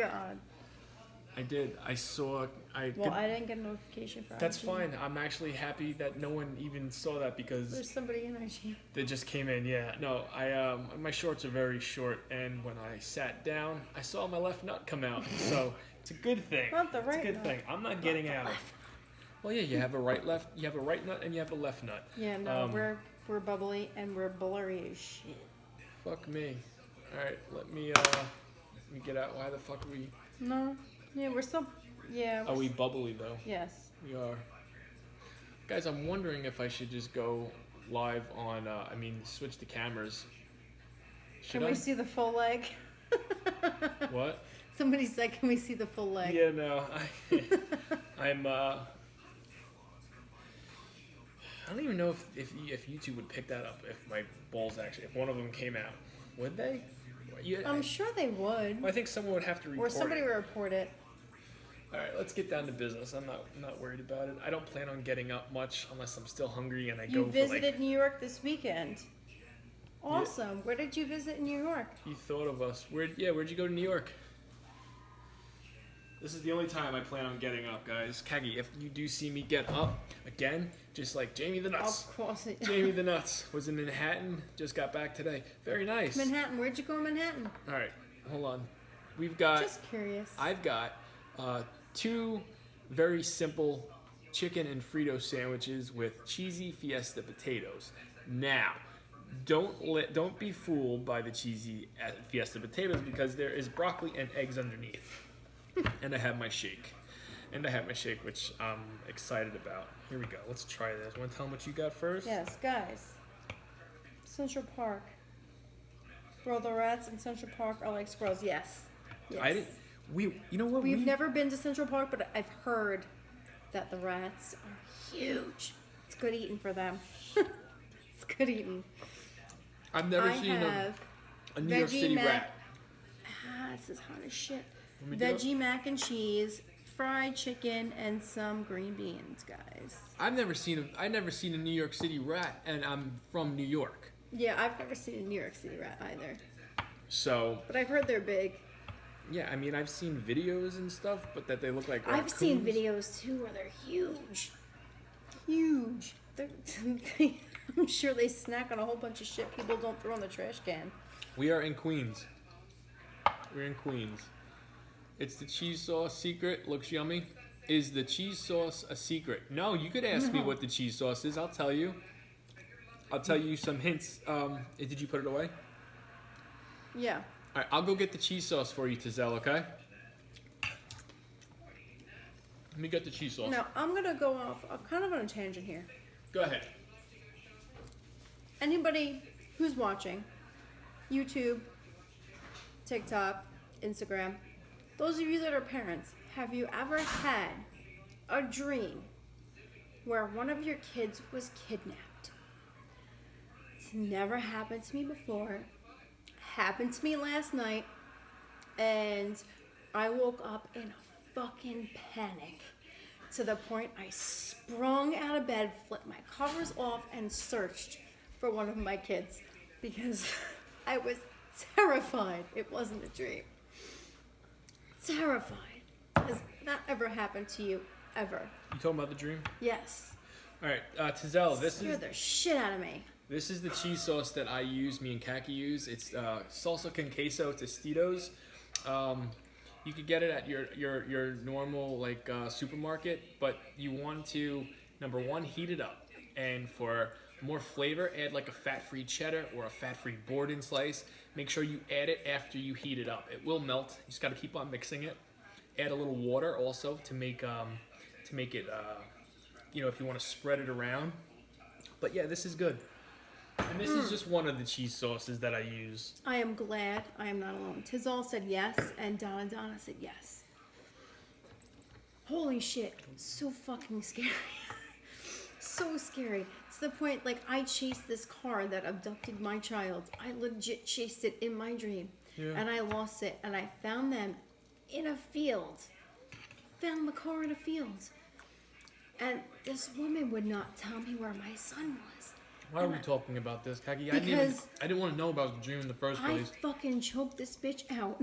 God. I did. I saw. I didn't get a notification for That's IG. fine. I'm actually happy that no one even saw that because There's somebody in IG. they just came in. Yeah. No. My shorts are very short, and when I sat down, I saw my left nut come out. So it's a good thing. Not the right It's a good nut. thing. I'm not getting out. Well, yeah. You have a right nut, and you have a left nut. Yeah, no, we're bubbly and we're blurry as shit. Fuck me. All right. Let me get out. Why the fuck are we? No. Yeah, we're still. Yeah. Are we bubbly though? Yes. We are. Guys, I'm wondering if I should just go live on, switch the cameras. Can we see the full leg? What? Somebody said, can we see the full leg? Yeah, no. I don't even know if YouTube would pick that up, if my balls if one of them came out. Would they? I'm sure they would. I think someone would have to report Or somebody it. would report it. All right, let's get down to business. I'm not worried about it. I don't plan on getting up much unless I'm still hungry and I go for You visited New York this weekend. Awesome. Yeah. Where did you visit in New York? You thought of us. Where'd you go to New York? This is the only time I plan on getting up, guys. Kagi, if you do see me get up again, just like Jamie the Nuts. Of course it. Jamie the Nuts was in Manhattan. Just got back today. Very nice. Manhattan. Where'd you go in Manhattan? All right, hold on. We've got. Just curious. I've got 2 very simple chicken and Frito sandwiches with cheesy Fiesta potatoes. Now, don't be fooled by the cheesy Fiesta potatoes because there is broccoli and eggs underneath. And I have my shake. Which I'm excited about. Here we go. Let's try this. Want to tell them what you got first? Yes, guys. Central Park. Bro, the rats in Central Park are like squirrels. Yes. You know what? We've never been to Central Park, but I've heard that the rats are huge. It's good eating for them. It's good eating. I've never seen a New York City rat. This is hot as shit. Let me do it. Veggie mac and cheese, fried chicken, and some green beans, guys. I've never seen a New York City rat, and I'm from New York. Yeah, I've never seen a New York City rat either. So. But I've heard they're big. Yeah, I mean, I've seen videos and stuff, but that they look like I've raccoons. seen videos too where they're huge. Huge. I'm sure they snack on a whole bunch of shit people don't throw in the trash can. We are in Queens. We're in Queens. It's the cheese sauce secret. Looks yummy. Is the cheese sauce a secret? No, you could ask me what the cheese sauce is. I'll tell you. I'll tell you some hints. Did you put it away? Yeah. All right, I'll go get the cheese sauce for you, Tizelle, okay? Let me get the cheese sauce. Now, I'm going to go off kind of on a tangent here. Go ahead. Anybody who's watching, YouTube, TikTok, Instagram, those of you that are parents, have you ever had a dream where one of your kids was kidnapped? It's never happened to me before. Happened to me last night, and I woke up in a fucking panic to the point I sprung out of bed, flipped my covers off, and searched for one of my kids because I was terrified it wasn't a dream. Terrified. Has that ever happened to you ever? You talking about the dream? Yes. All right, Tizelle, Scared the shit out of me. This is the cheese sauce that I use, me and Kaki use. It's salsa con queso Tostitos. You could get it at your normal supermarket, but you want to, number one, heat it up. And for more flavor, add like a fat-free cheddar or a fat-free Borden slice. Make sure you add it after you heat it up. It will melt. You just got to keep on mixing it. Add a little water also to make it, if you want to spread it around. But yeah, this is good. And this is just one of the cheese sauces that I use. I am glad I am not alone. Tizal said yes, and Donna said yes. Holy shit. So fucking scary. So scary. To the point, I chased this car that abducted my child. I legit chased it in my dream. Yeah. And I lost it. And I found them in a field. Found the car in a field. And this woman would not tell me where my son was. Why are we talking about this, Kaki? Because I didn't want to know about the dream in the first place. I fucking choked this bitch out.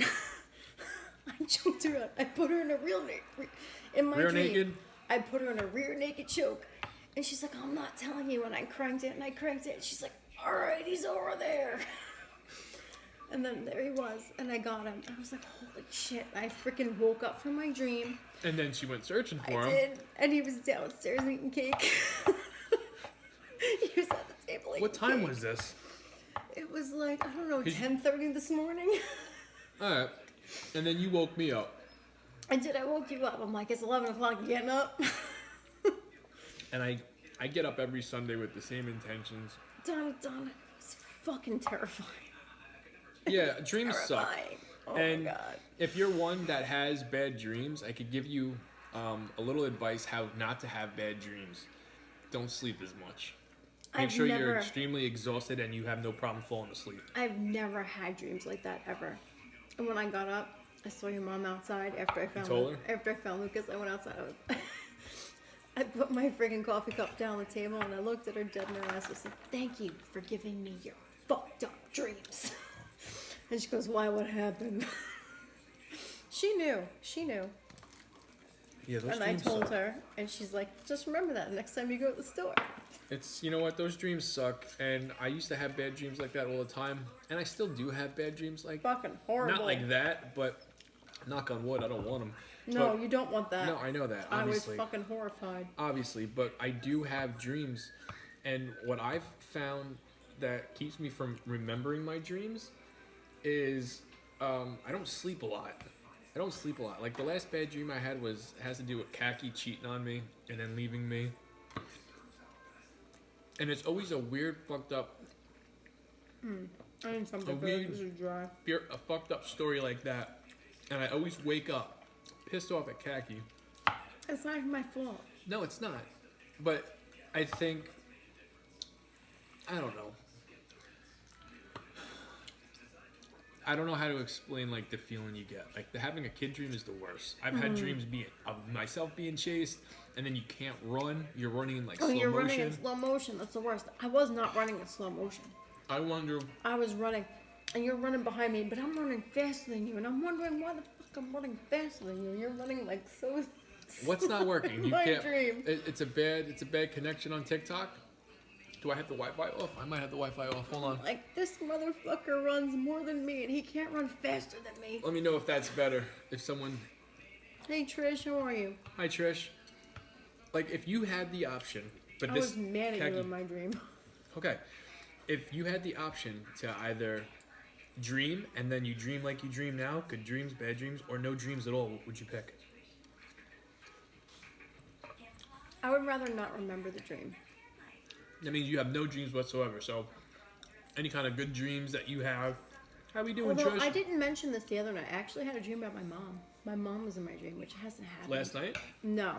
I choked her out. I put her in a real naked. In my Rear dream, naked? I put her in a rear naked choke. And she's like, I'm not telling you. And I cranked it and I cranked it. And she's like, all right, he's over there. And then there he was. And I got him. I was like, holy shit. I freaking woke up from my dream. And then she went searching for him. I did. And he was downstairs eating cake. He was at the table eating What time cake. was this? It was like, I don't know, 10:30 this morning. Alright. And then you woke me up. I did. I woke you up. I'm like, it's 11 o'clock. You getting up? And I get up every Sunday with the same intentions. Donna, it was fucking terrifying. Yeah, dreams suck. Terrifying. Oh And my God. if you're one that has bad dreams, I could give you a little advice how not to have bad dreams. Don't sleep as much. Make sure you're extremely exhausted and you have no problem falling asleep. I've never had dreams like that ever. And when I got up, I saw your mom outside after I found Lucas. I went outside. I put my freaking coffee cup down on the table and I looked at her dead in her eyes and said, thank you for giving me your fucked up dreams. And she goes, why? What happened? She knew. Yeah, those And I dreams told suck. her, and she's like, just remember that next time you go to the store. It's, you know what, those dreams suck. And I used to have bad dreams like that all the time. And I still do have bad dreams like Fucking horrible. not like that, but knock on wood, I don't want them. No, But- you don't want that. No, I know that, I was obviously. fucking horrified. Obviously, but I do have dreams. And what I've found that keeps me from remembering my dreams is I don't sleep a lot. Like the last bad dream I had has to do with Kaki cheating on me and then leaving me. And it's always a weird, fucked up, I need something weird- this is dry. a fucked up story like that. And I always wake up pissed off at Kaki. It's not even my fault. No, it's not. But I think, I don't know. I don't know how to explain like the feeling you get. Like having a kid dream is the worst. I've had dreams of myself being chased, and then you can't run. You're running in like slow You're motion. running in slow motion. That's the worst. I was not running in slow motion. I wonder. I was running, and you're running behind me, but I'm running faster than you, and I'm wondering why the fuck I'm running faster than you. You're running like so. What's not working? You My can't. dream. It's a bad connection on TikTok. Do I have the Wi-Fi off? I might have the Wi-Fi off. Hold on. Like this motherfucker runs more than me, and he can't run faster than me. Let me know if that's better. If someone. Hey Trish, how are you? Hi Trish. Like if you had the option, but I this. was mad at you Kaki- in my dream. Okay. If you had the option to either dream and then you dream like you dream now, good dreams, bad dreams, or no dreams at all, what would you pick? I would rather not remember the dream. That means you have no dreams whatsoever. So, any kind of good dreams that you have. How we doing, Although Trish? I didn't mention this the other night. I actually had a dream about my mom. My mom was in my dream, which hasn't happened. Last night? No.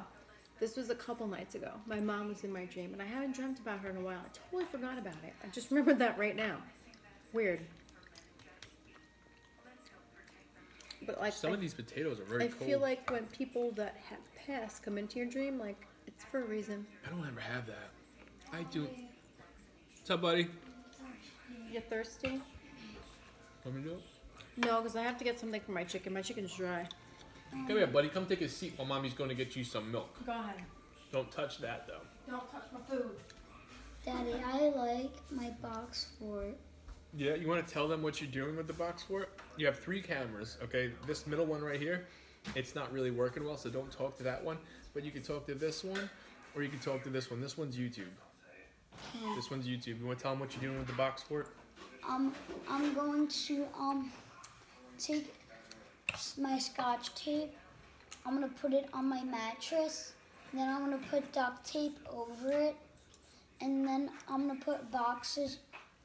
This was a couple nights ago. My mom was in my dream, and I haven't dreamt about her in a while. I totally forgot about it. I just remembered that right now. Weird. But like, Some of these potatoes are very I cold. feel like when people that have passed come into your dream, like, it's for a reason. I don't ever have that. I do. What's up, buddy? You thirsty? Want me to do it? No, because I have to get something for my chicken. My chicken's dry. Come here, buddy. Come take a seat while Mommy's going to get you some milk. Go ahead. Don't touch that, though. Don't touch my food. Daddy, I like my box fort. Yeah, you want to tell them what you're doing with the box fort? You have 3 cameras, okay? This middle one right here, it's not really working well, so don't talk to that one. But you can talk to this one, or you can talk to this one. This one's YouTube. This one's YouTube. You want to tell them what you're doing with the box fort? I'm going to take my scotch tape. I'm gonna put it on my mattress. Then I'm gonna put duct tape over it, and then I'm gonna put boxes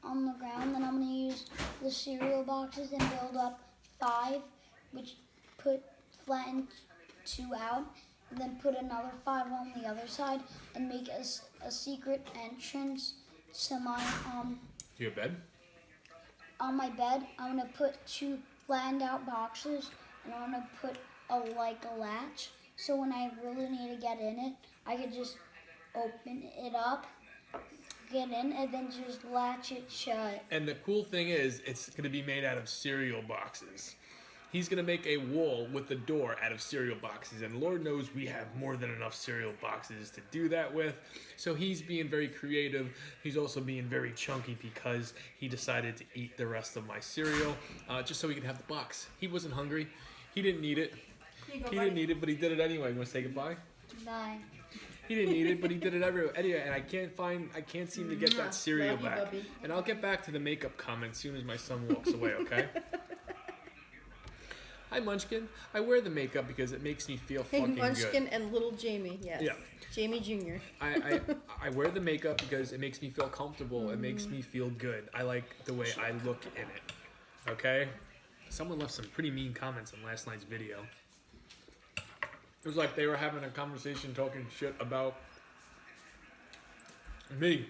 on the ground. Then I'm gonna use the cereal boxes and build up 5, which flatten 2 out, and then put another 5 on the other side, and make a secret entrance to my To your bed? on my bed. I'm gonna put 2 flattened out boxes, and I'm gonna put a latch, so when I really need to get in it, I could just open it up, get in, and then just latch it shut. And the cool thing is, it's going to be made out of cereal boxes. He's gonna make a wall with the door out of cereal boxes, and Lord knows we have more than enough cereal boxes to do that with. So he's being very creative. He's also being very chunky because he decided to eat the rest of my cereal just so he could have the box. He wasn't hungry. He didn't need it. He didn't need it, but he did it anyway. You want to say goodbye? Bye. He didn't need it, but he did it anyway. And I can't seem to get that cereal Love you, back. Bubby. And I'll get back to the makeup comment as soon as my son walks away. Okay. Hi, Munchkin. I wear the makeup because it makes me feel Hey, fucking Munchkin good. and little Jamie, yes. Yeah. Jamie Jr. I wear the makeup because it makes me feel comfortable. It makes me feel good. I like the way I look in it. Okay? Someone left some pretty mean comments on last night's video. It was like they were having a conversation talking shit about me.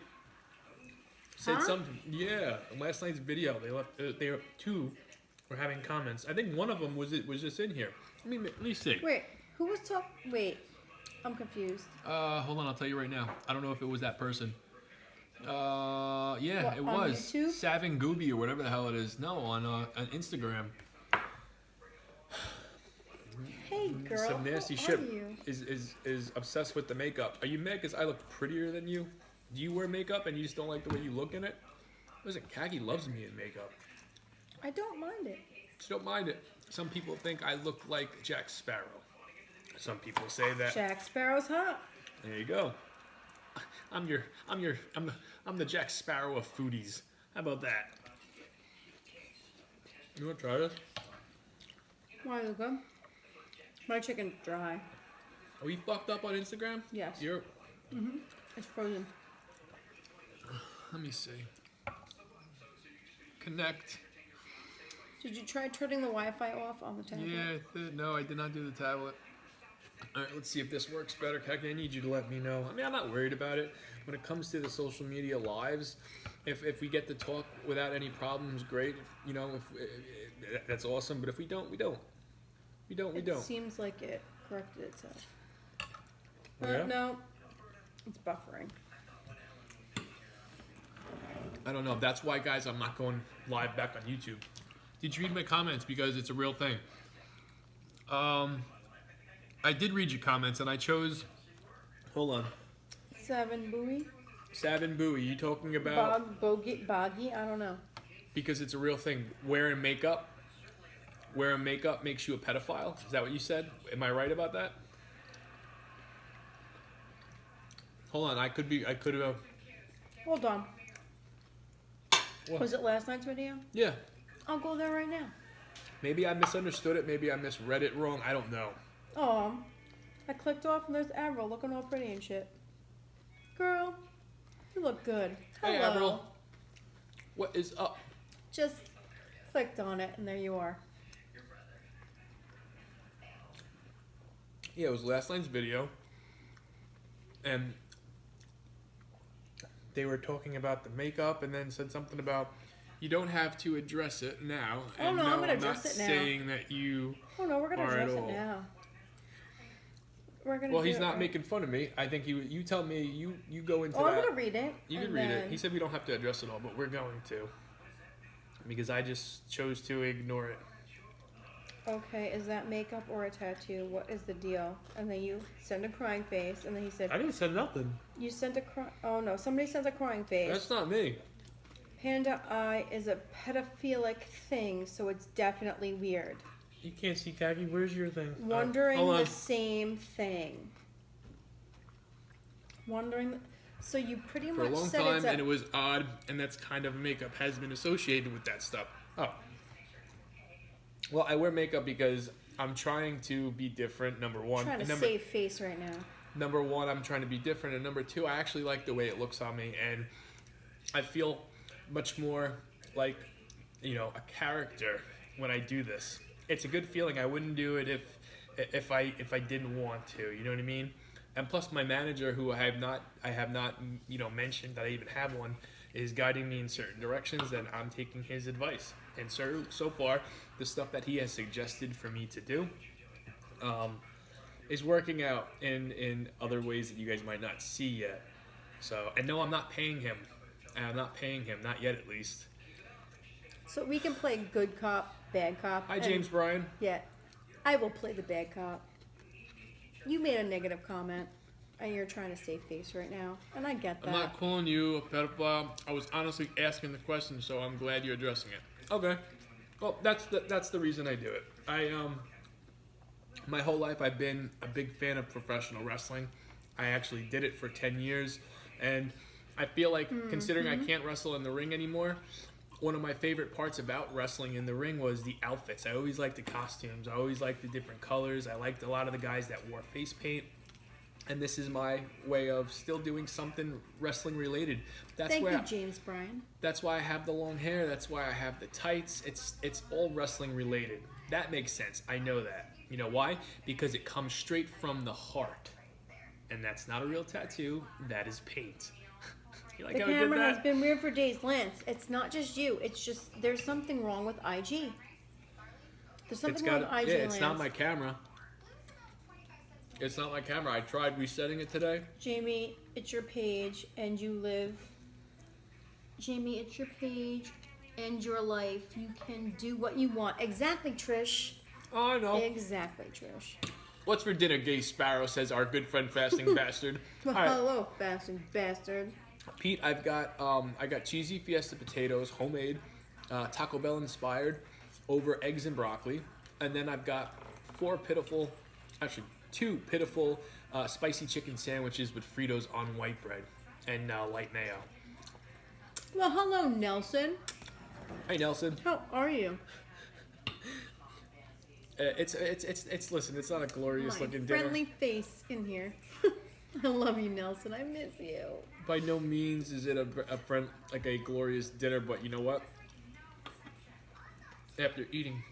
Said something. Yeah, in last night's video, they were two were having comments. I think one of them was just in here. Let me see. Wait, who was talking? Wait, I'm confused. Hold on, I'll tell you right now. I don't know if it was that person. Yeah, What, it on was YouTube? Savin Gooby or whatever the hell it is. No, on Instagram. Hey, girl. Some nasty how shit. Are you? Is obsessed with the makeup. Are you mad because I look prettier than you? Do you wear makeup and you just don't like the way you look in it? Listen, Khaki loves me in makeup. I don't mind it. She don't mind it. Some people think I look like Jack Sparrow. Some people say that. Jack Sparrow's hot. There you go. I'm the Jack Sparrow of foodies. How about that? You want to try this? Why is it good? My chicken's dry. Are we fucked up on Instagram? Yes. You're. It's frozen. Let me see. Connect. Did you try turning the Wi-Fi off on the tablet? Yeah, no, I did not do the tablet. All right, let's see if this works better. Khaki, I need you to let me know. I mean, I'm not worried about it. When it comes to the social media lives, if we get to talk without any problems, great. If that's awesome. But if we don't, we don't. We don't. It seems like it corrected itself. Yeah? No, it's buffering. I don't know. That's why, guys, I'm not going live back on YouTube. Did you read my comments? Because it's a real thing. I did read your comments, and I chose... Hold on. Seven buoy? Savin Bowie, you talking about... Boggy? I don't know. Because it's a real thing. Wearing makeup makes you a pedophile? Is that what you said? Am I right about that? Hold on, I could have... Hold on. What? Was it last night's video? Yeah. I'll go there right now. Maybe I misunderstood it. Maybe I misread it wrong. I don't know. Oh, I clicked off and there's Avril looking all pretty and shit. Girl, you look good. Hello. Hey, Avril. What is up? Just clicked on it and there you are. Yeah, it was last night's video. And they were talking about the makeup and then said something about you don't have to address it now. Oh, And no, I'm gonna I'm address not it now. saying that you Oh no, we're gonna are at address it all. now. We're gonna. Well, do he's it not right. making fun of me. I think you tell me you go into Oh, I'm that. gonna read it. You can and read it. then- He said we don't have to address it all, but we're going to. Because I just chose to ignore it. Okay, is that makeup or a tattoo? What is the deal? And then you send a crying face, and then he said, I didn't say nothing. "You sent a cry." Oh no, somebody sent a crying face. That's not me. Panda eye is a pedophilic thing, so it's definitely weird. You can't see Khaki. Where's your thing? Wondering hold on. the same thing. So you pretty For a much long said time, it's and it was odd, and that's kind of makeup has been associated with that stuff. Oh. Well, I wear makeup because I'm trying to be different, number one. trying to And save face right now. number one, I'm trying to be different, and number two, I actually like the way it looks on me, and I feel much more like, a character when I do this. It's a good feeling. I wouldn't do it if I didn't want to. You know what I mean? And plus, my manager, who I have not mentioned that I even have one, is guiding me in certain directions, and I'm taking his advice. And so far, the stuff that he has suggested for me to do is working out in other ways that you guys might not see yet. So, and no, I'm not paying him. I'm not paying him, not yet at least. So we can play good cop, bad cop. Hi, and- James Bryan. Yeah, I will play the bad cop. You made a negative comment, and you're trying to save face right now, and I get that. I'm not calling you a pedophile. I was honestly asking the question, so I'm glad you're addressing it. Okay. Well, that's the reason I do it. My whole life I've been a big fan of professional wrestling. I actually did it for 10 years, and I feel like considering I can't wrestle in the ring anymore, one of my favorite parts about wrestling in the ring was the outfits. I always liked the costumes. I always liked the different colors. I liked a lot of the guys that wore face paint. And this is my way of still doing something wrestling related. Thank you, James Bryan. That's why I have the long hair. That's why I have the tights. It's all wrestling related. That makes sense. I know that. You know why? Because it comes straight from the heart. And that's not a real tattoo. That is paint. You like The how I did camera that? has been weird for days, Lance. It's not just you. It's just there's something wrong with IG. There's something wrong with IG, yeah, it's Lance. not my camera. It's not my camera. I tried resetting it today. Jamie, it's your page, and you live. Jamie, it's your page and your life. You can do what you want. Exactly, Trish. Oh, I know. Exactly, Trish. What's for dinner, Gay Sparrow, says our good friend Fasting Bastard. Well, All right. hello, fasting bastard. Pete, I got cheesy Fiesta potatoes, homemade, Taco Bell inspired, over eggs and broccoli, and then I've got two pitiful spicy chicken sandwiches with Fritos on white bread and light mayo. Well, hello, Nelson. Hey, Nelson. How are you? It's listen, it's not a glorious My looking dinner. friendly face in here. I love you, Nelson. I miss you. By no means is it a friend like a glorious dinner, but you know what? After eating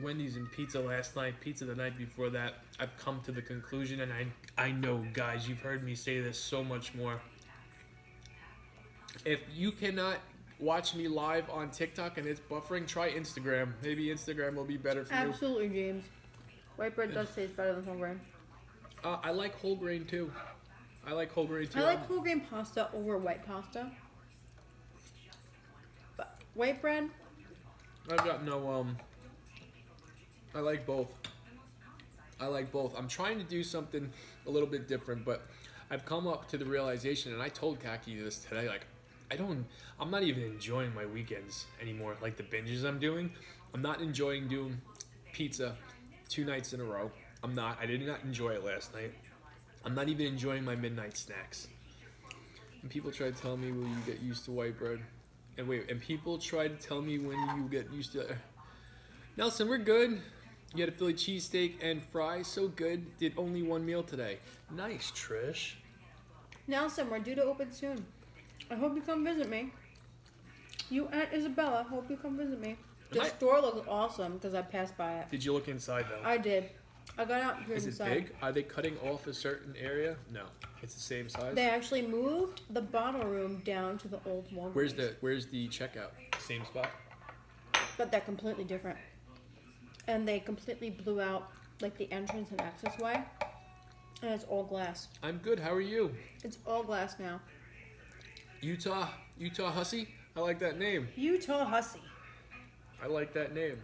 Wendy's and pizza last night, pizza the night before that, I've come to the conclusion, and I know, guys, you've heard me say this so much more. If you cannot watch me live on TikTok and it's buffering, try Instagram. Maybe Instagram will be better for you. Absolutely, James. White bread does taste better than whole grain. I like whole grain too. I like whole grain too. I like whole grain pasta over white pasta. But white bread, I've got no I like both. I'm trying to do something a little bit different, but I've come up to the realization, and I told Kaki this today, like, I'm not even enjoying my weekends anymore, like the binges I'm doing. I'm not enjoying doing pizza 2 nights in a row. I did not enjoy it last night. I'm not even enjoying my midnight snacks. And people try to tell me, will you get used to white bread? And people try to tell me when you get used to it. Nelson, we're good. You had a Philly cheesesteak and fries, so good. Did only one meal today. Nice, Trish. Nelson, we're due to open soon. I hope you come visit me. You and Isabella, hope you come visit me. The store looks awesome because I passed by it. Did you look inside though? I did. I got out here Is it inside. big? Are they cutting off a certain area? No, it's the same size. They actually moved the bottle room down to the old Walgreens. Where's the checkout? Same spot. But they're completely different. And they completely blew out like the entrance and access way. And it's all glass. I'm good. How are you? It's all glass now. Utah Hussy. I like that name. Utah Hussy. I like that name.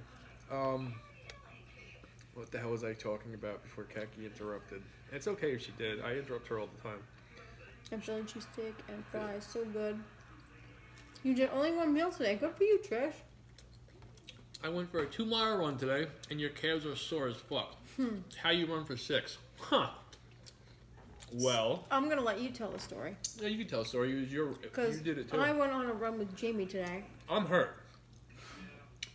What the hell was I talking about before Kaki interrupted? It's okay if she did. I interrupt her all the time. And Philly cheesesteak and fries, so good. You did only one meal today. Good for you, Trish. I went for a 2-mile run today, and your calves are sore as fuck. How you run for 6? Huh. Well. I'm gonna let you tell the story. Yeah, you can tell a story. You did it too. I went on a run with Jamie today. I'm hurt.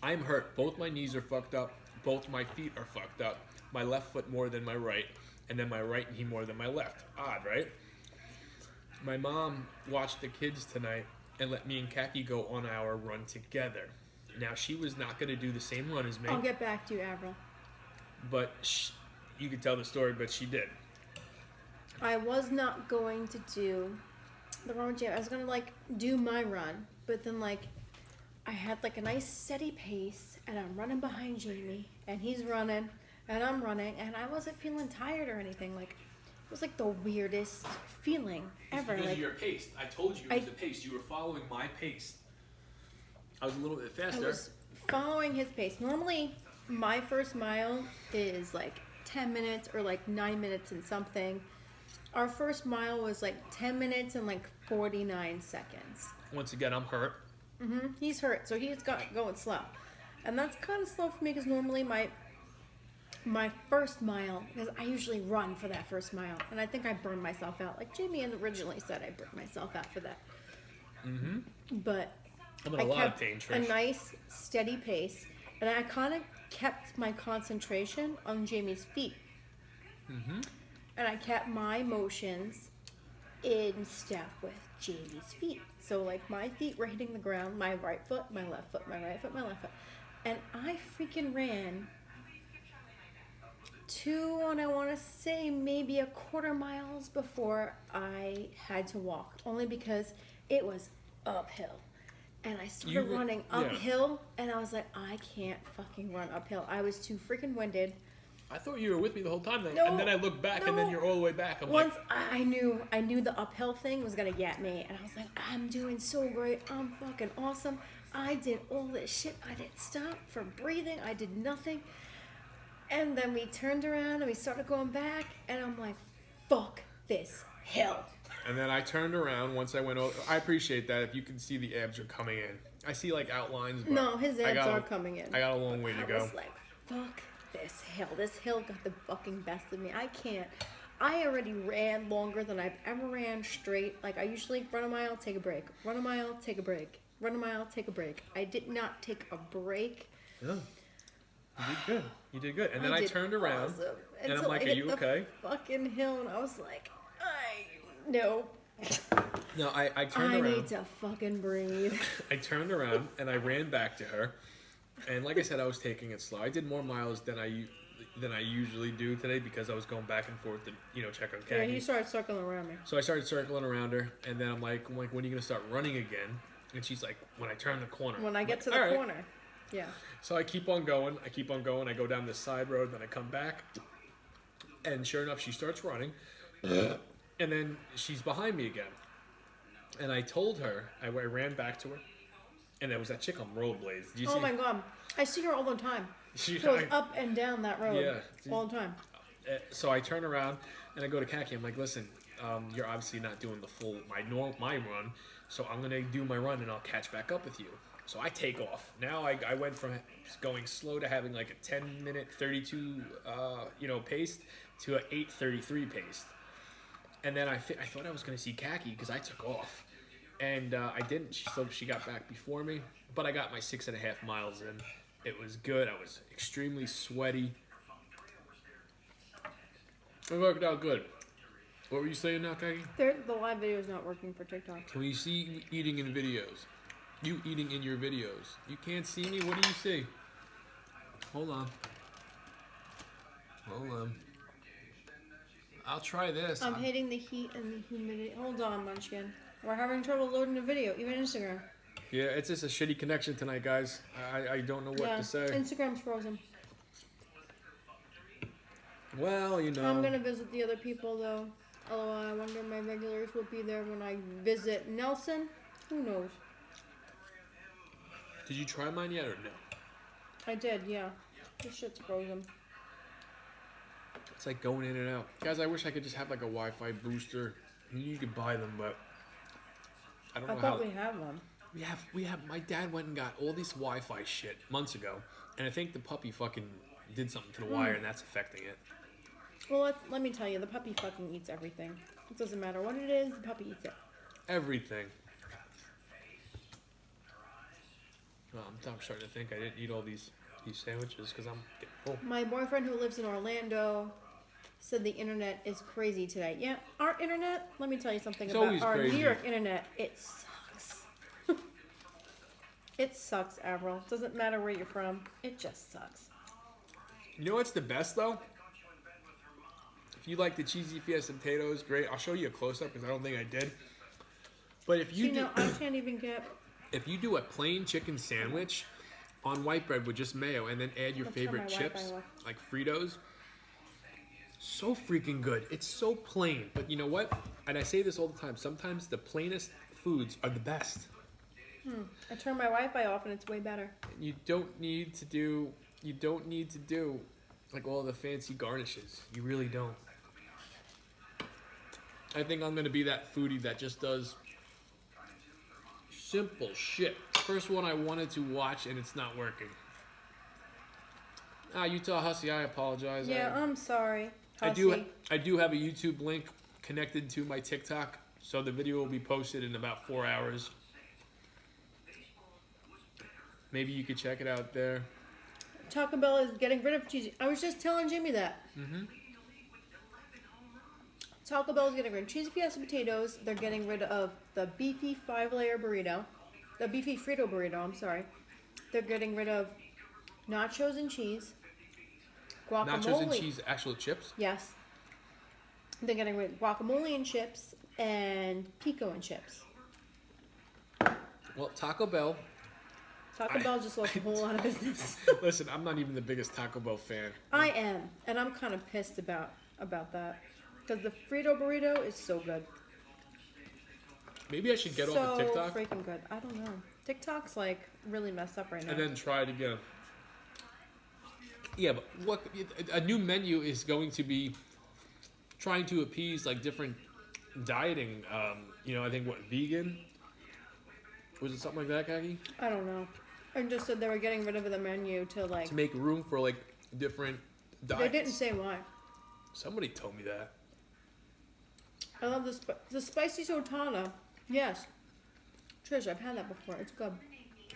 I'm hurt. Both my knees are fucked up. Both my feet are fucked up. My left foot more than my right, and then my right knee more than my left. Odd, right? My mom watched the kids tonight and let me and Kaki go on our run together. Now, she was not going to do the same run as me. I'll get back to you, Avril. But you could tell the story, but she did. I was not going to do the run with Jamie. I was gonna do my run, but then I had a nice steady pace, and I'm running behind Jamie, and he's running, and I'm running, and I wasn't feeling tired or anything. It was the weirdest feeling ever. It's because of your pace. I told you it was the pace. You were following my pace. I was a little bit I faster. was following his pace. Normally, my first mile is like 10 minutes or like 9 minutes and something. Our first mile was like 10 minutes and like 49 seconds. Once again, I'm hurt. He's hurt, so he's got going slow. And that's kind of slow for me because normally my first mile, because I usually run for that first mile, and I think I burned myself out. Like Jamie originally said, I burned myself out for that. But I'm in I a lot of kept pain, a Trish. nice, steady pace, and I kind of kept my concentration on Jamie's feet. And I kept my motions in step with Jamie's feet. So, like, my feet were hitting the ground, my right foot, my left foot, my right foot, my left foot. And I freaking ran 2, and I want to say maybe a quarter miles before I had to walk, only because it was uphill. And I started running uphill, and I was like, I can't fucking run uphill. I was too freaking winded. I thought you were with me the whole time, No, and then I looked back, and then you're all the way back. I'm Once I knew the uphill thing was gonna get me, and I was like, I'm doing so great. I'm fucking awesome. I did all this shit. I didn't stop for breathing. I did nothing. And then we turned around and we started going back, and I'm like, fuck this hill. And then I turned around once I went over. I appreciate that. If you can see the abs are coming in. I see like outlines. But No, his abs are coming in. I got a long way to go. I was like, fuck this hill. This hill got the fucking best of me. I can't. I already ran longer than I've ever ran straight. Like, I usually run a mile, take a break. Run a mile, take a break. Run a mile, take a break. I did not take a break. Yeah. You did good. You did good. And then I turned around, awesome. and I'm Until like, I are hit you the okay? fucking hill, and I was like, no. No, I turned I around. need to fucking breathe. I turned around, and I ran back to her. And like I said, I was taking it slow. I did more miles than I usually do today because I was going back and forth to, check on Yeah, Khaki. he started circling around me. So I started circling around her, and then I'm like, when are you going to start running again? And she's like, when I turn the corner. When I get to All the right. corner. Yeah. So I keep on going. I go down this side road, then I come back. And sure enough, she starts running. And then she's behind me again. And I told her, I ran back to her. And there was that chick on rollerblades. Did you see? Oh my god. I see her all the time. She She goes up and down that road. Yeah. All the time. So I turn around and I go to Khaki. I'm like, listen, you're obviously not doing the full my run, so I'm gonna do my run and I'll catch back up with you. So I take off. Now I went from going slow to having like a 10-minute 32 pace to an 8:33 pace. And then I thought I was gonna see Khaki because I took off, and I didn't. She got back before me, but I got my 6.5 miles in. It was good. I was extremely sweaty. It worked out good. What were you saying now, Khaki? The live video is not working for TikTok. Can we see you eating in videos? You eating in your videos. You can't see me? What do you see? Hold on. I'll try this. I'm hating the heat and the humidity. Hold on, Munchkin. We're having trouble loading a video, even Instagram. Yeah, it's just a shitty connection tonight, guys. I don't know what to say. Instagram's frozen. Well, I'm gonna visit the other people though. LOL, I wonder if my regulars will be there when I visit Nelson. Who knows? Did you try mine yet or no? I did, yeah. This shit's frozen. It's like going in and out. Guys, I wish I could just have like a Wi-Fi booster. You could buy them, but I don't know I how. thought we had one. We have. My dad went and got all this Wi-Fi shit months ago, and I think the puppy fucking did something to the wire, and that's affecting it. Well, let me tell you, the puppy fucking eats everything. It doesn't matter what it is, the puppy eats it. Everything. Well, I'm starting to think I didn't eat all these sandwiches because I'm getting full. My boyfriend who lives in Orlando said the internet is crazy today. Yeah, our internet, let me tell you something It's about always our crazy. New York internet. It sucks. It sucks, Avril. Doesn't matter where you're from. It just sucks. You know what's the best though? If you like the cheesy Fiesta potatoes, great. I'll show you a close-up because I don't think I did. But if you do, I can't even get... if you do a plain chicken sandwich on white bread with just mayo and then add your Let's turn favorite my chips, Wi-Fi off. like Fritos, so freaking good. It's so plain. But you know what? And I say this all the time. Sometimes the plainest foods are the best. I turn my Wi-Fi off and it's way better. You don't need to do like all the fancy garnishes. You really don't. I think I'm gonna be that foodie that just does simple shit. First one I wanted to watch and it's not working. Utah Hussy, I apologize. Yeah, I'm sorry. I do have a YouTube link connected to my TikTok, so the video will be posted in about 4 hours. Maybe you could check it out there. Taco Bell is getting rid of cheesy. I was just telling Jimmy that. Mm-hmm. Taco Bell is getting rid of cheesy Fiesta potatoes. They're getting rid of the beefy 5-layer burrito. The beefy Frito burrito, I'm sorry. They're getting rid of nachos and cheese. Guacamole. Nachos and cheese, actual chips? Yes. They're getting rid of guacamole and chips and pico and chips. Well, Taco Bell. Taco Bell just lost a whole lot of business. Listen, I'm not even the biggest Taco Bell fan. I am, and I'm kind of pissed about that. Because the Frito burrito is so good. Maybe I should get off of TikTok. So freaking good. I don't know. TikTok's like really messed up right now. And then try it again. Yeah, but a new menu is going to be trying to appease like different dieting. I think vegan? Was it something like that, Kagi? I don't know. I just said they were getting rid of the menu to make room for like different diets. They didn't say why. Somebody told me that. I love the spicy sultana. Yes. Trish, I've had that before. It's good.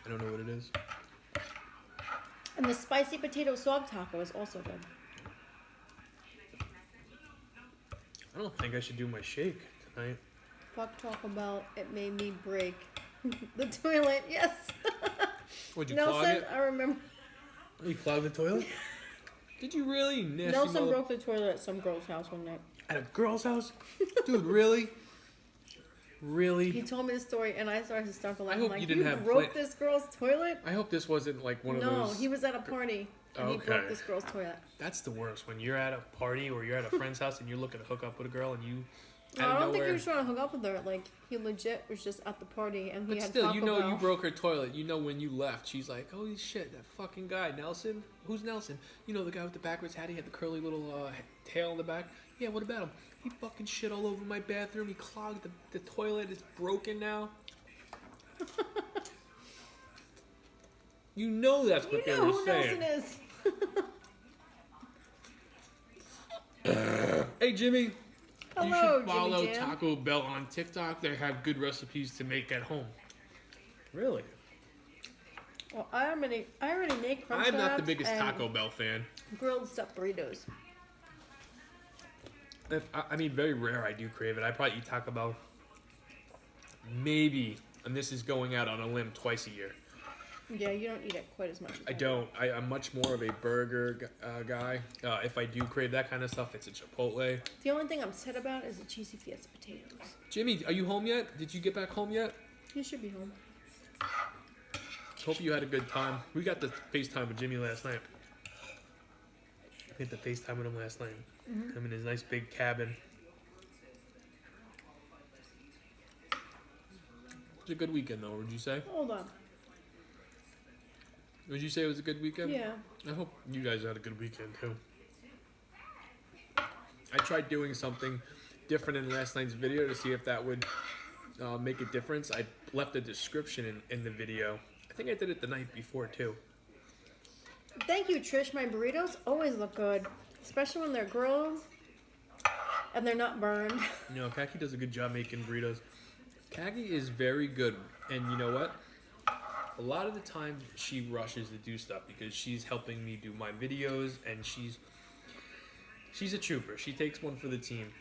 I don't know what it is. And the spicy potato sog taco is also good. I don't think I should do my shake tonight. Fuck Taco Bell. It made me break the toilet. Yes. Would you Nelson, clog it? I remember. You clogged the toilet? Did you really? Nasty Nelson broke the toilet at some girl's house one night. At a girl's house? Dude, really? Really? He told me the story, and I started to start to laugh. I hope like, you didn't have broke this girl's toilet? I hope this wasn't like one of those. No, he was at a party, and he broke this girl's toilet. That's the worst. When you're at a party or you're at a friend's house and you're looking to hook up with a girl and you. No, I don't think he was trying to hook up with her. Like, he legit was just at the party, and he had still, Taco Bell. you broke her toilet. You know when you left, she's like, holy shit, that fucking guy, Nelson? Who's Nelson? You know the guy with the backwards hat? He had the curly little tail in the back? Yeah, what about him? He fucking shit all over my bathroom. He clogged the toilet. It's broken now. You know that's what they were saying. Nelson is. Hey, Jimmy. Hello, you should follow Jimmy Jam. Taco Bell on TikTok. They have good recipes to make at home. Really? Well, I already make crunch I'm not the wraps biggest and Taco Bell fan. grilled stuffed burritos. Very rare I do crave it. I probably eat Taco Bell maybe, and this is going out on a limb, twice a year. Yeah, you don't eat it quite as much. As I don't. I'm much more of a burger guy. If I do crave that kind of stuff, it's a Chipotle. The only thing I'm sad about is the cheesy Fiesta potatoes. Jimmy, are you home yet? Did you get back home yet? You should be home. Hope you had a good time. We got the FaceTime with Jimmy last night. I hit the FaceTime with him last night. Mm-hmm. I'm in his nice big cabin. It was a good weekend, though, would you say? Hold on. Would you say it was a good weekend? Yeah. I hope you guys had a good weekend, too. I tried doing something different in last night's video to see if that would make a difference. I left a description in the video. I think I did it the night before, too. Thank you, Trish. My burritos always look good, especially when they're grilled and they're not burned. You know, Kaki does a good job making burritos. Kaki is very good, and you know what? A lot of the time she rushes to do stuff because she's helping me do my videos, and she's a trooper. She takes one for the team.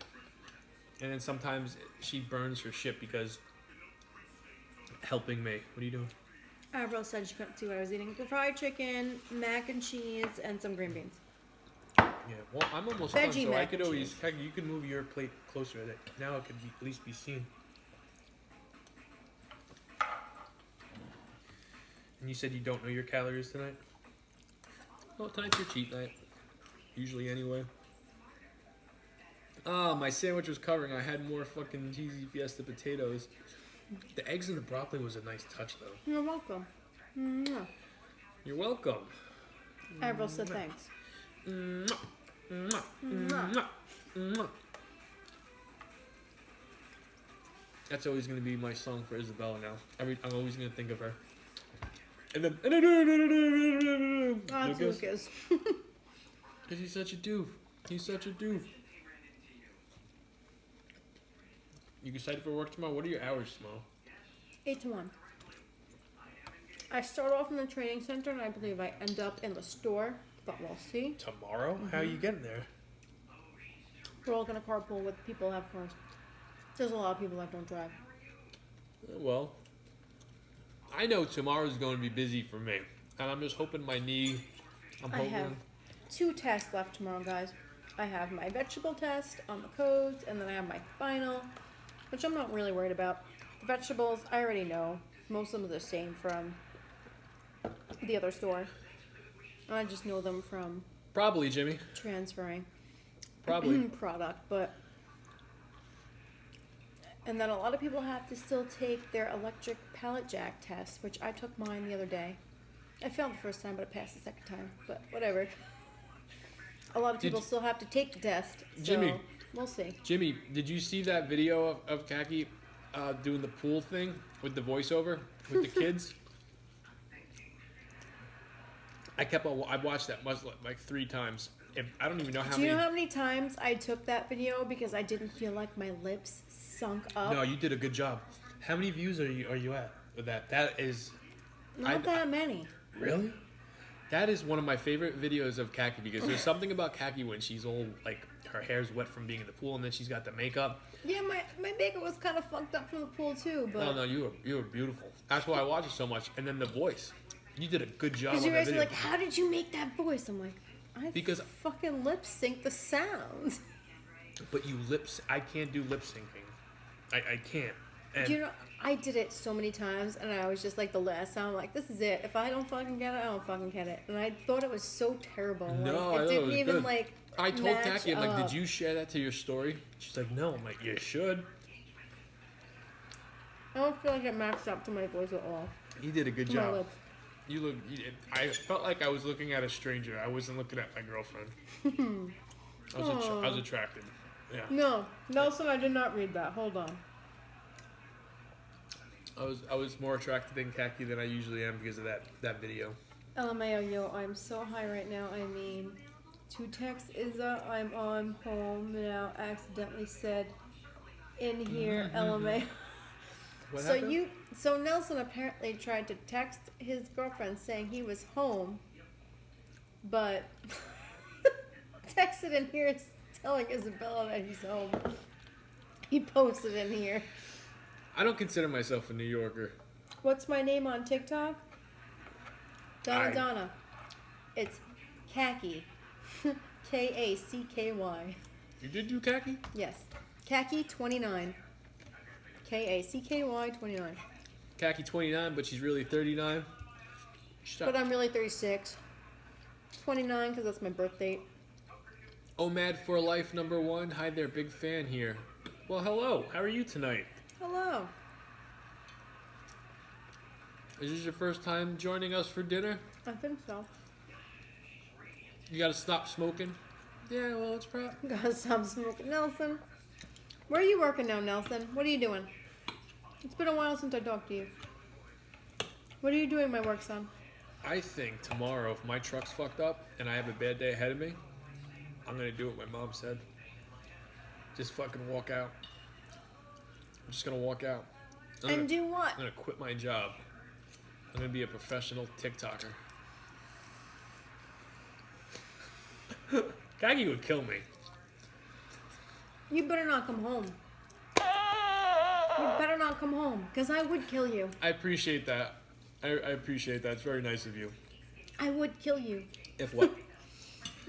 And then sometimes she burns her shit because helping me. What are you doing? Avril said she couldn't see what I was eating. Fried chicken, mac and cheese, and some green beans. Yeah, well, I'm almost done, Veggie so I mac could and always... cheese. Kaki, you can move your plate closer. Now it could at least be seen. And you said you don't know your calories tonight? Well, tonight's your cheat night. Usually anyway. Ah, my sandwich was covering. I had more fucking cheesy Fiesta potatoes. The eggs and the broccoli was a nice touch, though. You're welcome. Mwah. You're welcome. Avril said thanks. Mwah. Mwah. Mwah. Mwah. Mwah. That's always going to be my song for Isabella now. I'm always going to think of her. And then... That's Lucas. Because he's such a doof. He's such a doof. You excited for work tomorrow? What are your hours tomorrow? 8 to 1. I start off in the training center, and I believe I end up in the store, but we'll see. Tomorrow? How are you getting there? We're all going to carpool with people who have cars. There's a lot of people that don't drive. Well, I know tomorrow's going to be busy for me. And I'm just hoping my knee... I have 2 tests left tomorrow, guys. I have my vegetable test on the codes, and then I have my final, which I'm not really worried about. The vegetables, I already know. Most of them are the same from the other store. I just know them from Probably, Jimmy. transferring Probably. product, but... And then a lot of people have to still take their electric pallet jack test, which I took mine the other day. I failed the first time, but I passed the second time. But whatever. A lot of people still have to take the test, so Jimmy. we'll see. Jimmy, did you see that video of Kaki doing the pool thing with the voiceover with the kids? I watched that like 3 times. I don't even know how Do many. you know how many times I took that video because I didn't feel like my lips sunk up? No, you did a good job. How many views are you at with that? That is... Not that many. Really? That is one of my favorite videos of Kaki because there's something about Kaki when she's all like her hair's wet from being in the pool and then she's got the makeup. Yeah, my makeup was kind of fucked up from the pool too, but... No, you were beautiful. That's why I watch it so much. And then the voice. You did a good job on Because you that guys were video. like, how did you make that voice? I'm like, Because- fucking lip sync the sound. But I can't do lip syncing. I can't. And You know, I did it so many times, and I was just like the last sound, like, this is it. If I don't fucking get it, I don't fucking get it. And I thought it was so terrible. No, like, I it thought it didn't was even good. like. I told match Kaki, I'm like, up. did you share that to your story? She's like, no. I'm like, you should. I don't feel like it matched up to my voice at all. You did a good My job. lips. I felt like I was looking at a stranger. I wasn't looking at my girlfriend. I was attracted. Yeah. No, Nelson, I did not read that. Hold on. I was more attracted than Kaki than I usually am because of that video. LMAO, yo, I'm so high right now. I mean, to text Izza, I'm on home now. Accidentally said in here, LMAO. What happened? So Nelson apparently tried to text his girlfriend saying he was home, but texted in here telling Isabella that he's home. He posted in here. I don't consider myself a New Yorker. What's my name on TikTok? Donna. It's Kaki. K-A-C-K-Y. You did do Kaki? Yes. Kaki 29. K-A-C-K-Y 29. Kaki 29, but she's really 39. Stop. But I'm really 36. 29 because that's my birth date. Oh, Mad for Life #1. Hi there, big fan here. Well, hello. How are you tonight? Hello. Is this your first time joining us for dinner? I think so. You gotta stop smoking? Yeah, well, it's probably... Gotta stop smoking. Nelson. Where are you working now, Nelson? What are you doing? It's been a while since I talked to you. What are you doing, my work son? I think tomorrow, if my truck's fucked up and I have a bad day ahead of me, I'm gonna do what my mom said. Just fucking walk out. I'm just gonna walk out. And do what? I'm gonna quit my job. I'm gonna be a professional TikToker. Kaki would kill me. You better not come home. You better not come home, because I would kill you. I appreciate that. I appreciate that. It's very nice of you. I would kill you. If what?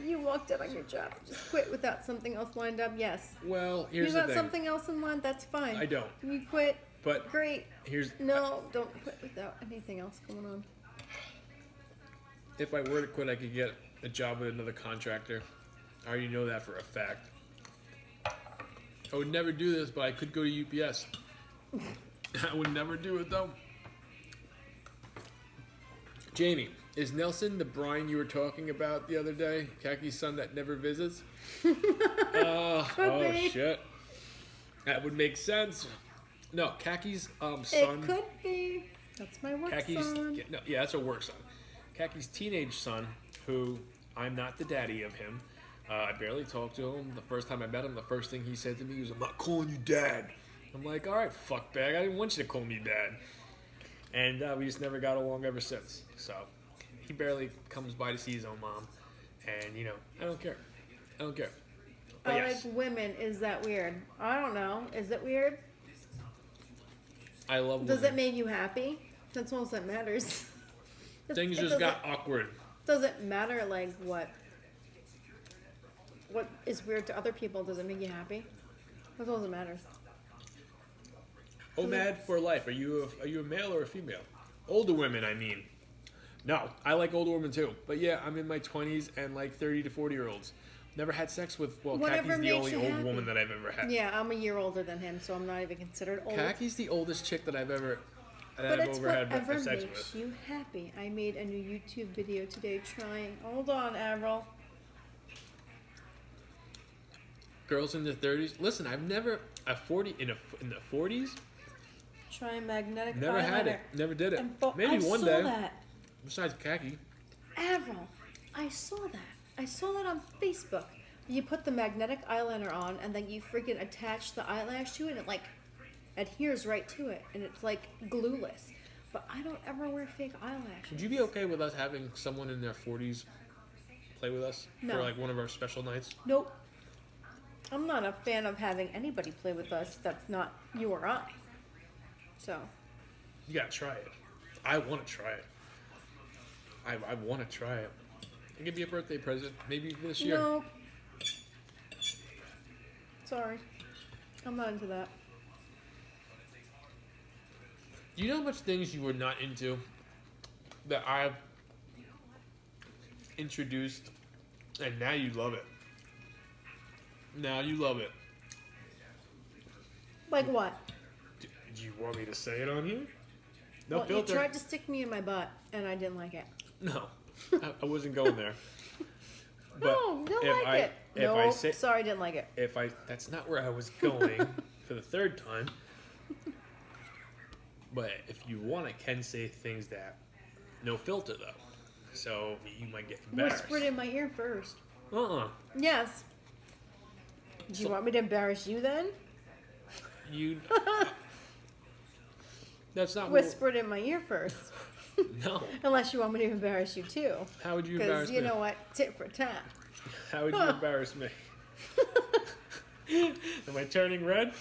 You walked out on your job. Just quit without something else lined up. Yes. Well, here's You the got thing. something else in mind? That's fine. I don't. You quit. But Great. here's... No, don't quit without anything else going on. If I were to quit, I could get a job with another contractor. I already know that for a fact. I would never do this, but I could go to UPS. I would never do it though. Jamie, is Nelson the Brian you were talking about the other day? Kaki's son that never visits? Oh be. shit. That would make sense. No, Kaki's son. It could be. That's my work son. Yeah, that's a work son. Kaki's teenage son, who I'm not the daddy of him. I barely talked to him. The first time I met him, the first thing he said to me was, "I'm not calling you dad." I'm like, all right, fuckbag. I didn't want you to call me dad. And we just never got along ever since. So he barely comes by to see his own mom. And, you know, I don't care. I don't care. But I yes, like women. Is that weird? I don't know. Is it weird? I love Does women. it make you happy? That's all that matters. Things It just got awkward. doesn't matter like what is weird to other people. Does it make you happy? That's all that matters. OMAD for life. Are you a male or a female? Older women, I mean. No, I like older women too. But yeah, I'm in my 20s and like 30 to 40-year-olds. Never had sex with, well, Whatever Kaki's the makes only you old happy. woman that I've ever had. Yeah, I'm a year older than him, so I'm not even considered old. Kaki's the oldest chick that I've ever But had it's sex whatever with. makes you happy. I made a new YouTube video today trying. Hold on, Avril. Girls in their 30s. Listen, I've never in the 40s. Trying magnetic Never had it. eyeliner. Never did it. And Maybe I one saw day. That. Besides Kaki. Avril, I saw that. I saw that on Facebook. You put the magnetic eyeliner on, and then you freaking attach the eyelash to it, and it like adheres right to it, and it's like glueless. But I don't ever wear fake eyelashes. Would you be okay with us having someone in their 40s play with us No. for like one of our special nights? Nope. I'm not a fan of having anybody play with us that's not you or I. So. You gotta try it. I want to try it. I want to try it. It could be a birthday present, maybe for this year. No. Sorry. I'm not into that. Do you know how much things you were not into that I've introduced, and now you love it? Now you love it. Like what? Do you want me to say it on here? No Well, filter. you tried to stick me in my butt, and I didn't like it. No, I wasn't going there. But No, didn't if like I- it. if No, I say- sorry, didn't like it. That's not where I was going for the third time. But if you want, I can say things that no filter though, so you might get embarrassed. Whisper it in my ear first. Yes. Do you So- want me to embarrass you then? You. That's not Whisper it in my ear first. No. Unless you want me to embarrass you too. How would you Because embarrass you me? know what? Tit for tat. How would you embarrass me? Am I turning red?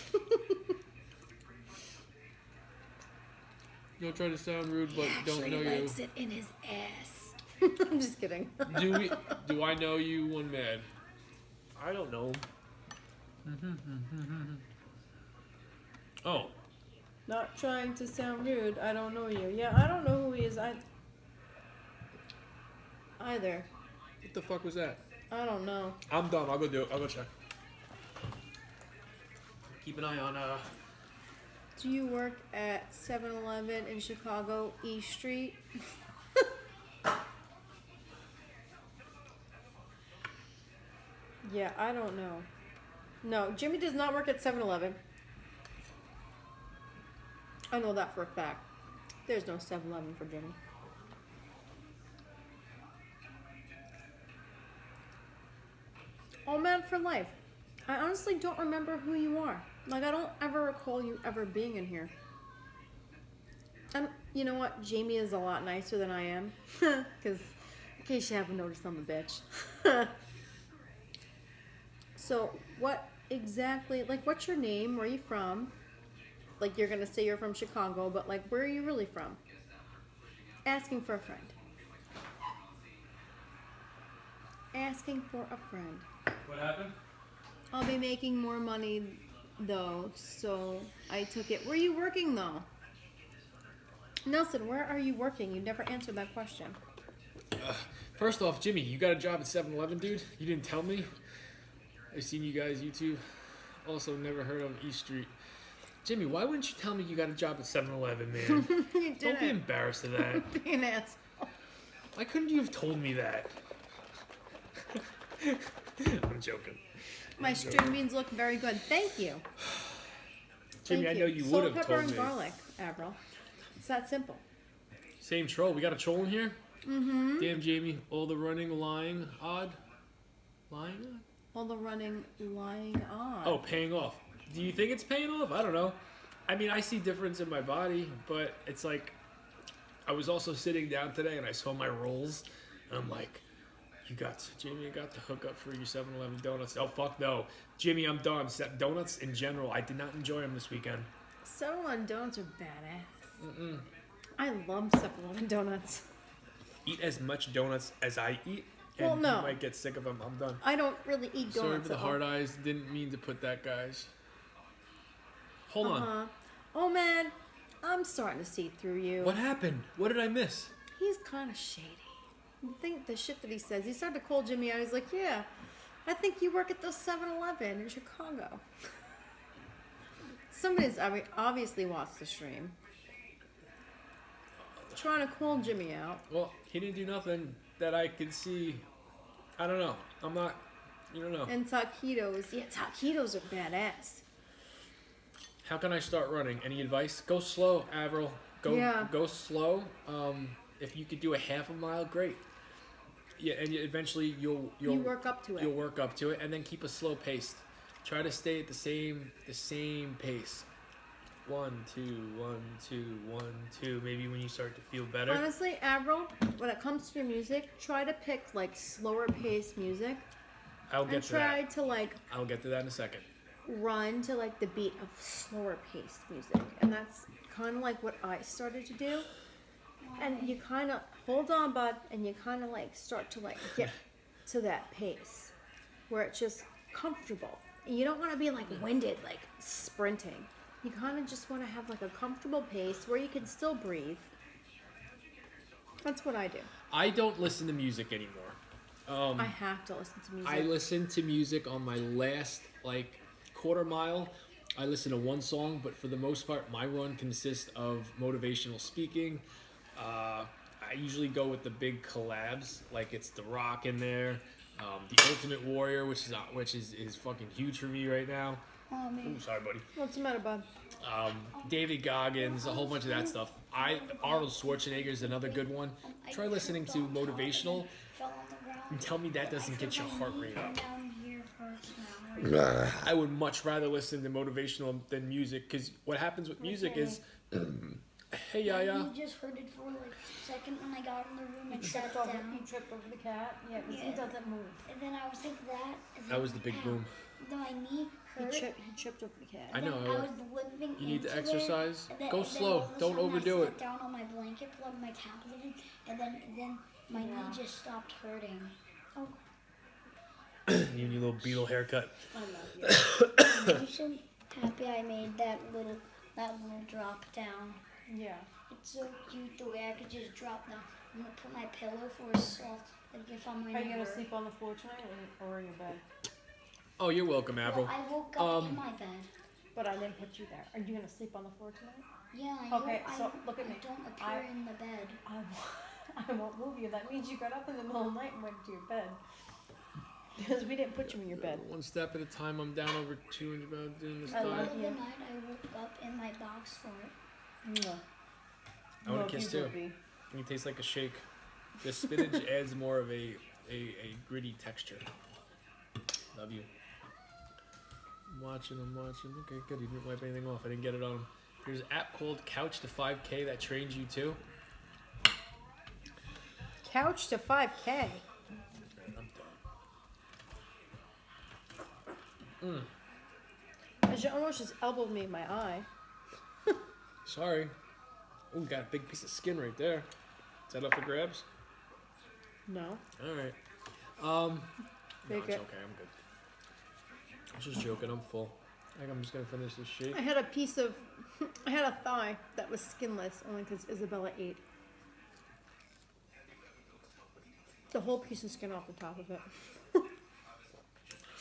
Don't try to sound rude, but don't know you. it in his ass. I'm just kidding. Do I know you, one man? I don't know him. Oh, Not trying to sound rude. I don't know you. Yeah, I don't know who he is. Either. what the fuck was that? I don't know. I'm done. I'll go do it. I'll go check. Keep an eye on Do you work at 7-Eleven in Chicago, E Street? Yeah, I don't know. No, Jimmy does not work at 7-Eleven. I know that for a fact. There's no 7-Eleven for Jimmy. Oh man, for life. I honestly don't remember who you are. Like, I don't ever recall you ever being in here. And you know what? Jamie is a lot nicer than I am. Because, in case you haven't noticed, I'm a bitch. So, what exactly, like, what's your name? Where are you from? Like, you're going to say you're from Chicago, but, like, where are you really from? Asking for a friend. Asking for a friend. What happened? I'll be making more money, though, so I took it. Where are you working, though? Nelson, where are you working? You never answered that question. First off, Jimmy, you got a job at 7-Eleven, dude? You didn't tell me? I've seen you guys YouTube. Also, never heard of East Street. Jimmy, why wouldn't you tell me you got a job at 7-Eleven, man? You Don't be didn't. embarrassed of that. Be an ass. Why couldn't you have told me that? I'm joking. My string beans look very good. Thank you. Jimmy, Thank I know you Salt, would have pepper, told and me. garlic, Avril. It's that simple. Same troll. We got a troll in here? Mm-hmm. Damn, Jamie. All the running, lying, odd. Lying odd? All the running, lying on. Oh, paying off. Do you think it's paying off? I don't know. I mean, I see difference in my body, but it's like, I was also sitting down today and I saw my rolls, and I'm like, Jamie, you got the hookup for your 7-Eleven donuts. Oh, fuck no. Jimmy, I'm done. Donuts in general, I did not enjoy them this weekend. 7-Eleven donuts are badass. Mm-mm. I love 7-Eleven donuts. Eat as much donuts as I eat, Well, and no. you might get sick of them. I'm done. I don't really eat donuts. Sorry for the at all. hard eyes. Didn't mean to put that, guys. Hold on. Oh man, I'm starting to see through you. What happened? What did I miss? He's kind of shady. The shit that he says. He started to call Jimmy out. He's like, yeah, I think you work at the 7-Eleven in Chicago. Somebody's obviously watched the stream. Trying to call Jimmy out. Well, he didn't do nothing that I could see. I don't know. I'm not. You don't know. And taquitos. Yeah, taquitos are badass. How can I start running? Any advice? Go slow, Avril. Go slow. If you could do a half a mile, great. Yeah, and eventually you'll You work up to it. You'll work up to it, and then keep a slow pace. Try to stay at the same pace. 1, 2, 1, 2, 1, 2. Maybe when you start to feel better. Honestly, Avril, when it comes to your music, try to pick like slower paced music. I'll get And to that. try to like I'll get to that in a second. run to like the beat of slower paced music. And that's kind of like what I started to do. And you kind of hold on, bud, and you kind of like start to like get to that pace where it's just comfortable. And you don't want to be like winded, like sprinting. You kind of just want to have like a comfortable pace where you can still breathe. That's what I do. I don't listen to music anymore. I have to listen to music. I listen to music on my last like quarter mile. I listen to one song, but for the most part, my run consists of motivational speaking. I usually go with the big collabs, like it's The Rock in there, The Ultimate Warrior, which is fucking huge for me right now. Oh, man. Ooh, sorry, buddy. What's the matter, bud? David Goggins, a whole bunch of that stuff. Arnold Schwarzenegger is another good one. Try listening to motivational Fell on the ground. and tell me that doesn't get your heart rate up. Down here hurts now. I would much rather listen to motivational than music, because what happens with music is, hey Yaya, You just heard it for like a second when I got in the room and He sat tripped over, down. he tripped over the cat. Yeah, 'cause he Yeah. doesn't move. And then I was like that. And that then, was the big ow. boom. Then my knee He hurt. tripped over the cat. I know. I was limping. You need to into it, exercise. and then- Go and then slow. all of a Don't sudden overdo I it. sat down on my blanket, plugged my tablet in, and then my knee just stopped hurting. Oh, You need a little beetle haircut. I love you. I'm so happy I made that little drop down. Yeah. It's so cute the way I could just drop down. I'm gonna put my pillow for a soft, like if I'm Are in you gonna sleep on the floor tonight or in your bed? Oh, you're welcome, Avril. Well, I woke up in my bed. But I didn't put you there. Are you gonna sleep on the floor tonight? Yeah, I know. Okay, so look at me. I don't appear in the bed. I won't move you. That means you got up in the middle of the night and went to your bed. Because we didn't put you in your bed. One step at a time. I'm down over 200 pounds doing this I The love diet. other you. night I woke up in my box fort. No. I want No, a kiss you too. would be. And it tastes like a shake. The spinach adds more of a gritty texture. Love you. I'm watching. Okay, good. You didn't wipe anything off. I didn't get it on him. There's an app called Couch to 5K that trains you too. Couch to 5K. Alright, I'm done. You almost just elbowed me in my eye. Sorry. Oh, we got a big piece of skin right there. Is that up for grabs? No. Alright. No, Take it's it. okay. I'm good. I was just joking. I'm full. I think I'm just gonna finish this shake. I had a thigh that was skinless only because Isabella ate the whole piece of skin off the top of it.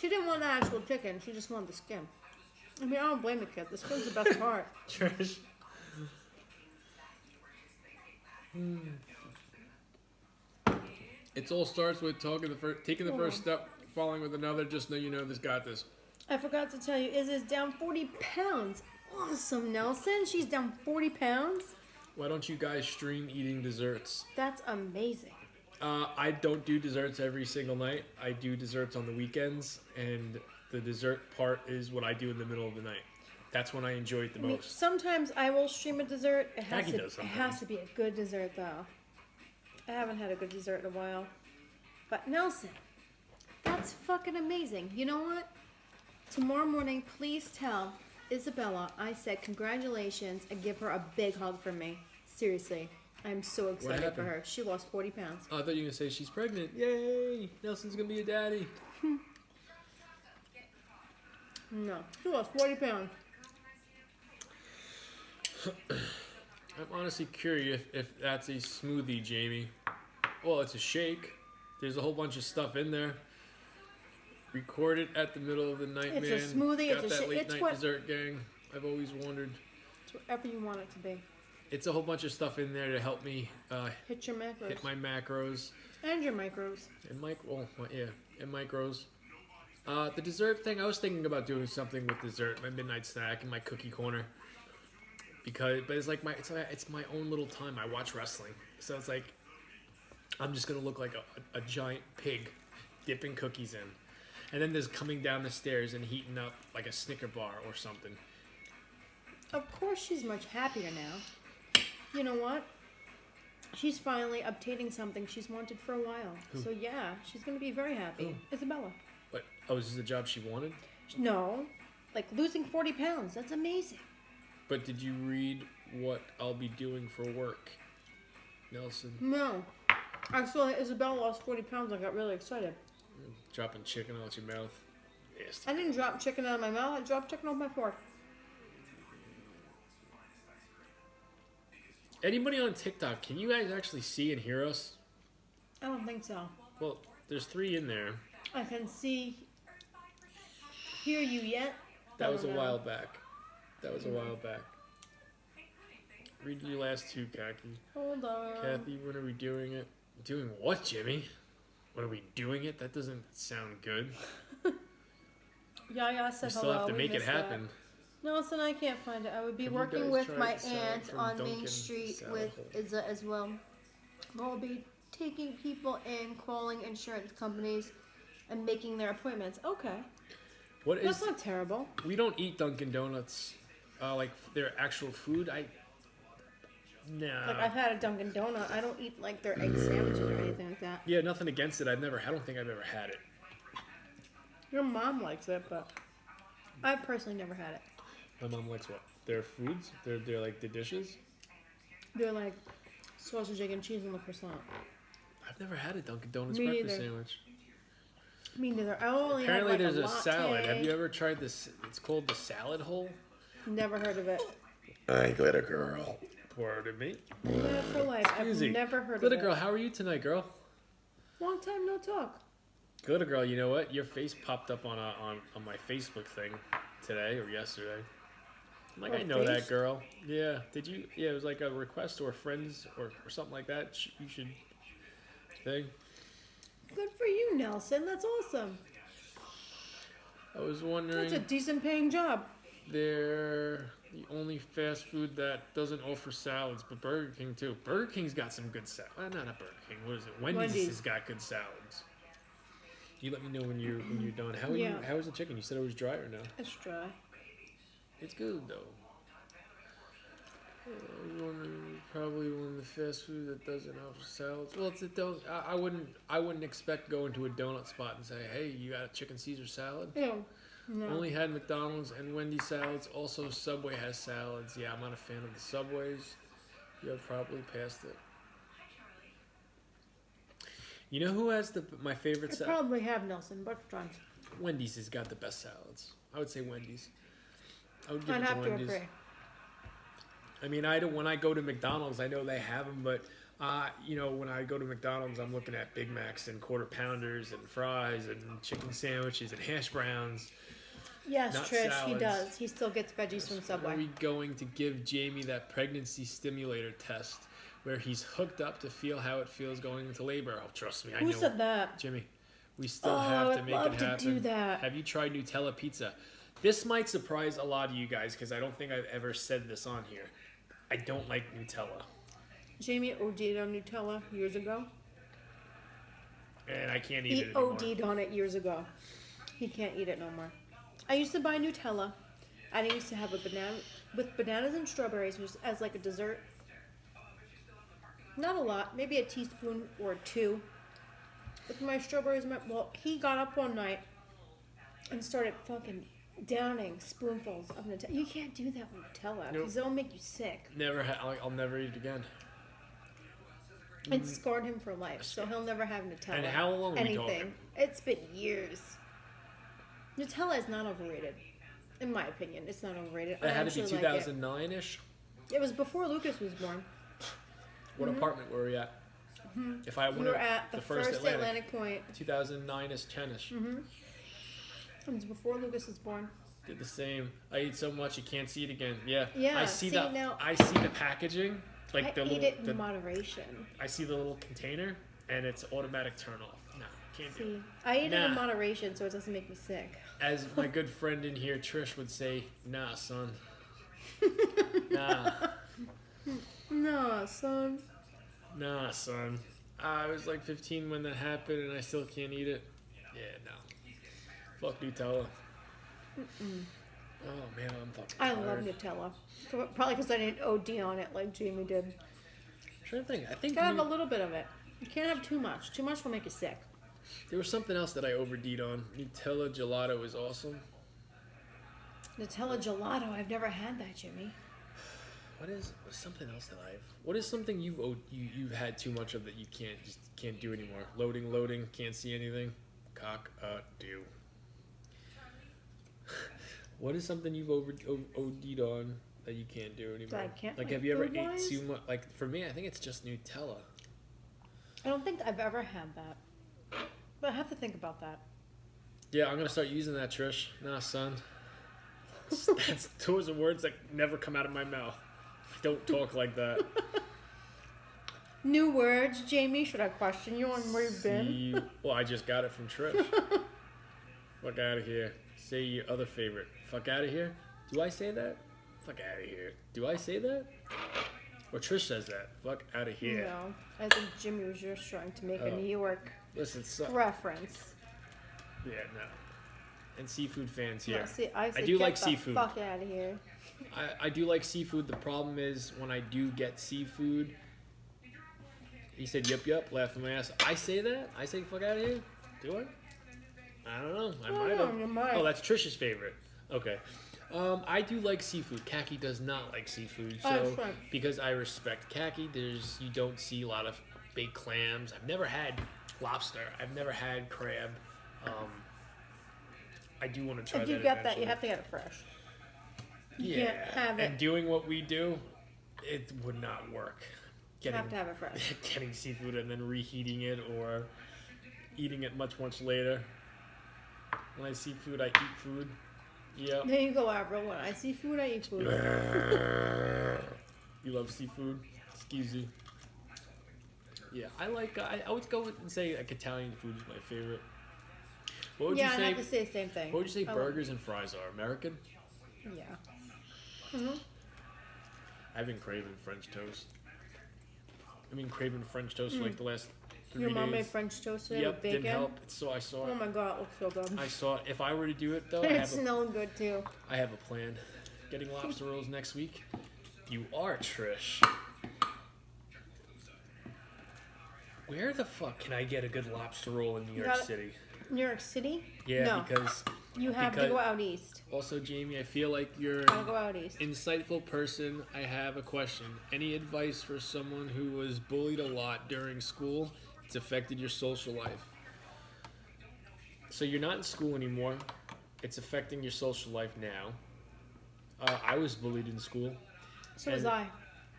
She didn't want the actual chicken. She just wanted the skin. I mean, I don't blame the kid. This food's the best part. Trish. It all starts with taking the first step, following with another. Just know you know this got this. I forgot to tell you, Izzy's down 40 pounds. Awesome, Nelson. She's down 40 pounds. Why don't you guys stream eating desserts? That's amazing. I don't do desserts every single night. I do desserts on the weekends, and the dessert part is what I do in the middle of the night. That's when I enjoy it the most. Sometimes I will stream a dessert. It Maggie does has to be a good dessert, though. I haven't had a good dessert in a while. But Nelson, that's fucking amazing. You know what? Tomorrow morning, please tell Isabella I said congratulations and give her a big hug from me. Seriously. I'm so excited for her. She lost 40 pounds. Oh, I thought you were going to say she's pregnant. Yay! Nelson's going to be a daddy. No. She lost 40 pounds. I'm honestly curious if that's a smoothie, Jamie. Well, it's a shake. There's a whole bunch of stuff in there. Record it at the middle of the night, It's man. a smoothie. Got It's a that shake. late It's night what... dessert gang. I've always wondered. It's whatever you want it to be. It's a whole bunch of stuff in there to help me Hit your macros. hit my macros. And your micros. And and micros. The dessert thing, I was thinking about doing something with dessert, my midnight snack and my cookie corner. But it's like it's my own little time. I watch wrestling, so it's like I'm just gonna look like a giant pig dipping cookies in, and then there's coming down the stairs and heating up like a Snicker bar or something. Of course she's much happier now. You know what? She's finally obtaining something she's wanted for a while. Who? So yeah, she's gonna be very happy. Who? Isabella. But is this the job she wanted? No, like losing 40 pounds. That's amazing. But did you read what I'll be doing for work, Nelson? No. I saw that Isabella lost 40 pounds. I got really excited. Dropping chicken out your mouth. Nasty. I didn't drop chicken out of my mouth. I dropped chicken off my fork. Anybody on TikTok, can you guys actually see and hear us? I don't think so. Well, there's 3 in there. I can hear you yet. That was a Don't know. while back. Read your last 2, Kathy. Hold on. Kathy, when are we doing it? Doing what, Jimmy? When are we doing it? That doesn't sound good. Yaya said We still hello. have to We make it missed that. happen. Nelson, I can't find it. I would be Have you working guys with tried my the salad aunt from on Dunkin' Main Street Salad with Hole? Izza as well. We'll be taking people in, calling insurance companies, and making their appointments. Okay. That's not terrible. We don't eat Dunkin' Donuts, like their actual food. Nah. Like, I've had a Dunkin' Donut. I don't eat, like, their egg sandwiches or anything like that. Yeah, nothing against it. I don't think I've ever had it. Your mom likes it, but I personally never had it. My mom likes what? Their foods? They're like the dishes? They're like sausage, egg, and cheese on the croissant. I've never had a Dunkin' Donuts Me breakfast neither. sandwich. Me neither. I only Apparently had, like, there's a latte. salad. Have you ever tried this? It's called the salad hole. Never heard of it. I glitter girl. Pardon me. Yeah, for life. Excuse I've me. never heard Glitter of it. girl, how are you tonight, girl? Long time no talk. Glitter girl, you know what? Your face popped up on my Facebook thing today or yesterday. I'm like, Oh, I know that face? girl. Yeah. Did you? Yeah, it was like a request or friends or something like that. You should thing. Good for you, Nelson. That's awesome. I was wondering. That's a decent paying job. They're the only fast food that doesn't offer salads, but Burger King too. Burger King's got some good salads. Well, not Burger King. What is it? Wendy's has got good salads. You let me know when you're done. How are you? How was the chicken? You said it was dry or no? It's dry. It's good though. I was wondering, probably one of the fast food that doesn't offer salads. Well, it's a donut. I wouldn't expect going to a donut spot and say, "Hey, you got a chicken Caesar salad?" Ew. No. Only had McDonald's and Wendy's salads. Also, Subway has salads. Yeah, I'm not a fan of the Subways. You have probably passed it. You know who has my favorite I salad? probably have, Nelson, but times. Wendy's has got the best salads. I would say Wendy's. I would give I'd it to have to Wendy's. agree. I mean, when I go to McDonald's, I know they have them, but when I go to McDonald's, I'm looking at Big Macs and quarter pounders and fries and chicken sandwiches and hash browns. Yes, not Trish, he salads. does. He still gets veggies from Are Subway. we going to give Jamie that pregnancy stimulator test where he's hooked up to feel how it feels going into labor? Oh, trust me, I know. Who said that? Jimmy, we still Oh, have to I'd make love it to happen. do that. Have you tried Nutella pizza? This might surprise a lot of you guys because I don't think I've ever said this on here. I don't like Nutella. Jamie OD'd on Nutella years ago. And I can't eat He it anymore. OD'd on it years ago. He can't eat it no more. I used to buy Nutella, and I used to have a banana with bananas and strawberries just as like a dessert. Not a lot, maybe a teaspoon or two. With my strawberries, well, he got up one night and started fucking downing spoonfuls of Nutella. You can't do that with Nutella because it'll make you sick. I'll never eat it again. It scarred him for life, so he'll never have Nutella. And how long are we talking? It's been years. Nutella is not overrated. In my opinion, it's not overrated. That I had to be actually 2009-ish. It was before Lucas was born. What apartment were we at? If I We went were at the first Atlantic Point. 2009-ish, 10-ish. It was before Lucas was born. Did the same. I eat so much you can't see it again. Yeah. Yeah, I see now- I see the packaging, like I the eat little. it in moderation. I see the little container, and it's automatic turn off. No, can't do it. See, I eat it in Nah. moderation so it doesn't make me sick. As my good friend in here, Trish, would say, "Nah, son. Nah, No, son. nah, son." I was like 15 when that happened, and I still can't eat it. Yeah, no. Fuck Nutella. Oh man, I'm fucking I tired. love Nutella. Probably because I didn't OD on it like Jamie did. I'm trying to think. I think You gotta have a little bit of it. You can't have too much. Too much will make you sick. there was something else that I overdid on. Nutella gelato is awesome. Nutella gelato. I've never had that, Jimmy. What's something else that what is something you've had too much of that you can't do anymore? Loading, can't see anything. Cock do. What is something you've OD'd on that you can't do anymore? That I can't, Like, like, have you ever ate food-wise? too much? Like, for me, I think it's just Nutella. I don't think I've ever had that. But I have to think about that. Yeah, I'm gonna start using that, Trish. Nah, son. Those are words that never come out of my mouth. I don't talk like that. New words, Jamie. Should I question you on where you've been? Well, I just got it from Trish. Fuck out of here. Say your other favorite. Fuck out of here. Do I say that? Fuck out of here. Do I say that? Or Trish says that. Fuck out of here. No, I think Jimmy was just trying to make a Oh. New York Listen, reference. yeah, no. And seafood fans here. No, see, I say, do get like the seafood. Fuck out of here. I do like seafood. The problem is when I do get seafood. He said, yup, laughing my ass. I say that? I say fuck out of here? Do I? I don't know. I might have. You might. Oh, that's Trish's favorite. Okay. I do like seafood. Kaki does not like seafood. So that's right. because I respect Kaki, you don't see a lot of baked clams. I've never had lobster. I've never had crab. I do want to try If that you get that, eventually. you have to get it fresh. You Yeah. can't have it. And doing what we do, it would not work. You have to have it fresh. Getting seafood and then reheating it or eating it much later. When I see food, I eat food. Yep. There you go, Avril. When I see food, I eat food. You love seafood? Excuse you. Yeah, I like. I would go with and say like Italian food is my favorite. What would Yeah, you I say? have to say the same thing. What would you say I burgers and fries are? American? Yeah. Mhm. I've been craving French toast. Craving French toast for like the last 3 Your mom days. made French toast today Yep, with bacon. didn't help. So I saw Oh it. my god, it looks so good. I saw it. If I were to do it though, I It's have, smelling good too. I have a plan. Getting lobster rolls next week. You are Trish. Where the fuck can I get a good lobster roll in New York gotta- City? New York City? Yeah, No. because You have to because- go out east. also Jamie, I feel like you're Gotta go out east. insightful person. I have a question. Any advice for someone who was bullied a lot during school? It's affected your social life. So you're not in school anymore. It's affecting your social life now. I was bullied in school. So was and- I.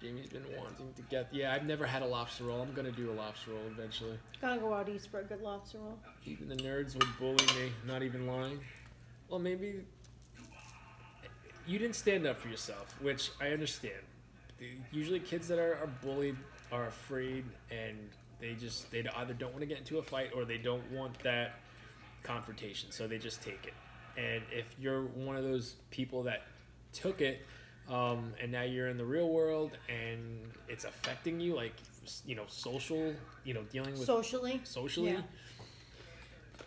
Jamie's been wanting to get. Yeah, I've never had a lobster roll. I'm gonna do a lobster roll eventually. Gotta go out east for a good lobster roll. Even the nerds would bully me. Not even lying. Well, maybe you didn't stand up for yourself, which I understand. Usually kids that are bullied are afraid, and they either don't want to get into a fight or they don't want that confrontation, so they just take it. And if you're one of those people that took it, and now you're in the real world and it's affecting you, like, social, dealing with Socially. Yeah.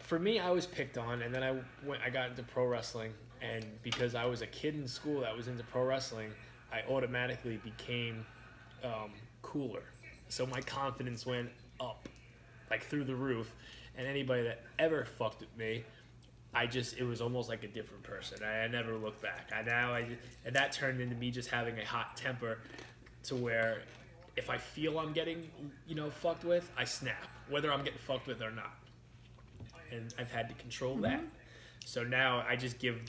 For me, I was picked on, and then I got into pro wrestling, and because I was a kid in school that was into pro wrestling, I automatically became cooler. So my confidence went up, like, through the roof, and anybody that ever fucked with me, it was almost like a different person. I never looked back. And that turned into me just having a hot temper, to where if I feel I'm getting, fucked with, I snap, whether I'm getting fucked with or not. And I've had to control that. So now I just give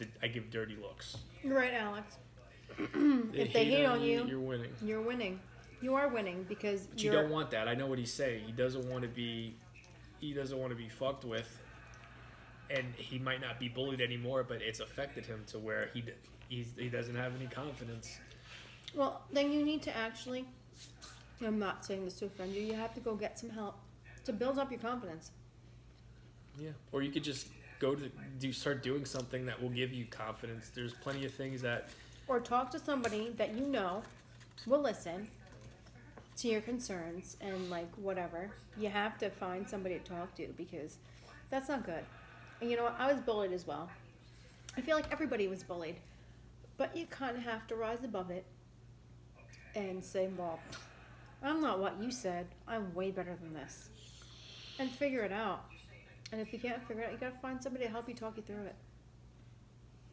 dirty looks. You're right, Alex. If they hate on you, you're winning. You're winning. You are winning because But you don't want that. I know what he's saying. He doesn't want to be fucked with, and he might not be bullied anymore, but it's affected him to where he doesn't have any confidence. Well, then you need to actually, I'm not saying this to offend you, you have to go get some help to build up your confidence. Yeah. Or you could just start doing something that will give you confidence. There's plenty of things that... Or talk to somebody that you know will listen to your concerns and, like, whatever. You have to find somebody to talk to, because that's not good. And you know what? I was bullied as well. I feel like everybody was bullied. But you kind of have to rise above it and say, well, I'm not what you said. I'm way better than this. And figure it out. And if you can't figure it out, you got to find somebody to help you talk you through it.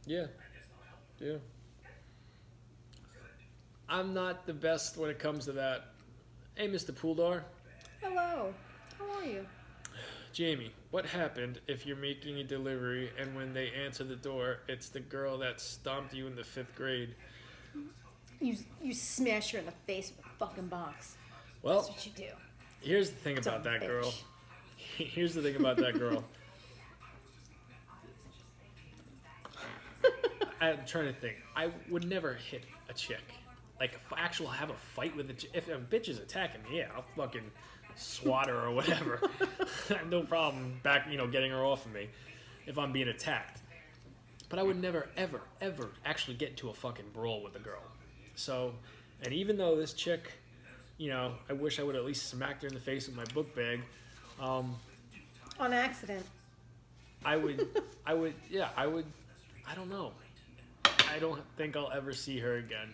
Yeah. Yeah. I'm not the best when it comes to that. Hey, Mr. Pooldar. Hello. How are you? Jamie, what happened if you're making a delivery and when they answer the door, it's the girl that stomped you in the 5th grade? You smash her in the face with a fucking box. Well, that's what you do. Here's the thing about that girl. Here's the thing about that girl. I'm trying to think. I would never hit a chick. Like, if I actually have a fight with a chick. If a bitch is attacking me, yeah, I'll fucking swat her or whatever. No problem getting her off of me if I'm being attacked. But I would never, ever, ever actually get into a fucking brawl with a girl. So, and even though this chick, I wish I would at least smacked her in the face with my book bag. On accident. I would, I don't know. I don't think I'll ever see her again.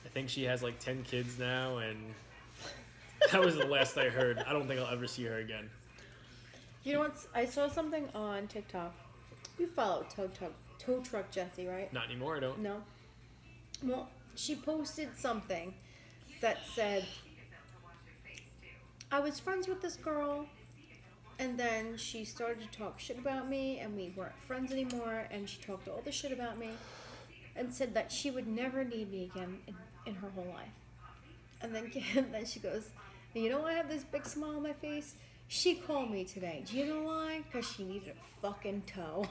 I think she has like 10 kids now, and that was the last I heard. I don't think I'll ever see her again. You know what? I saw something on TikTok. You follow Tow Truck Jessie, right? Not anymore, I don't. No. Well, she posted something that said, I was friends with this girl, and then she started to talk shit about me, and we weren't friends anymore, and she talked all this shit about me, and said that she would never need me again in her whole life. And then she goes, and you know why I have this big smile on my face? She called me today. Do you know why? Because she needed a fucking tow.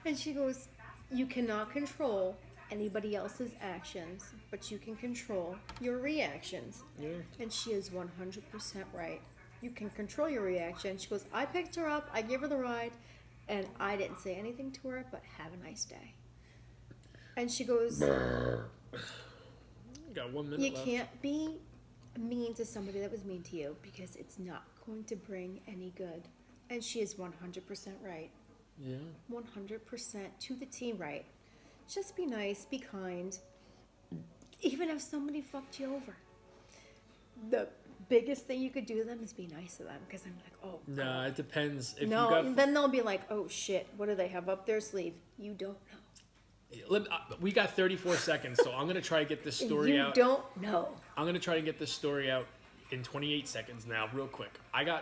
And she goes, you cannot control anybody else's actions, but you can control your reactions. Yeah. And she is 100% right. You can control your reaction. She goes, I picked her up, I gave her the ride, and I didn't say anything to her, but have a nice day. And she goes, got 1 minute you left. can't be mean to somebody that was mean to you, because it's not going to bring any good. And she is 100% right. Yeah. 100% to the T right. Just be nice, be kind. Even if somebody fucked you over. The biggest thing you could do to them is be nice to them, because I'm like, oh. No, it depends. If no, you got then they'll be like, oh shit, what do they have up their sleeve? You don't know. We got 34 seconds, so I'm gonna try to get this story out. You don't know. I'm gonna try to get this story out in 28 seconds now, real quick. I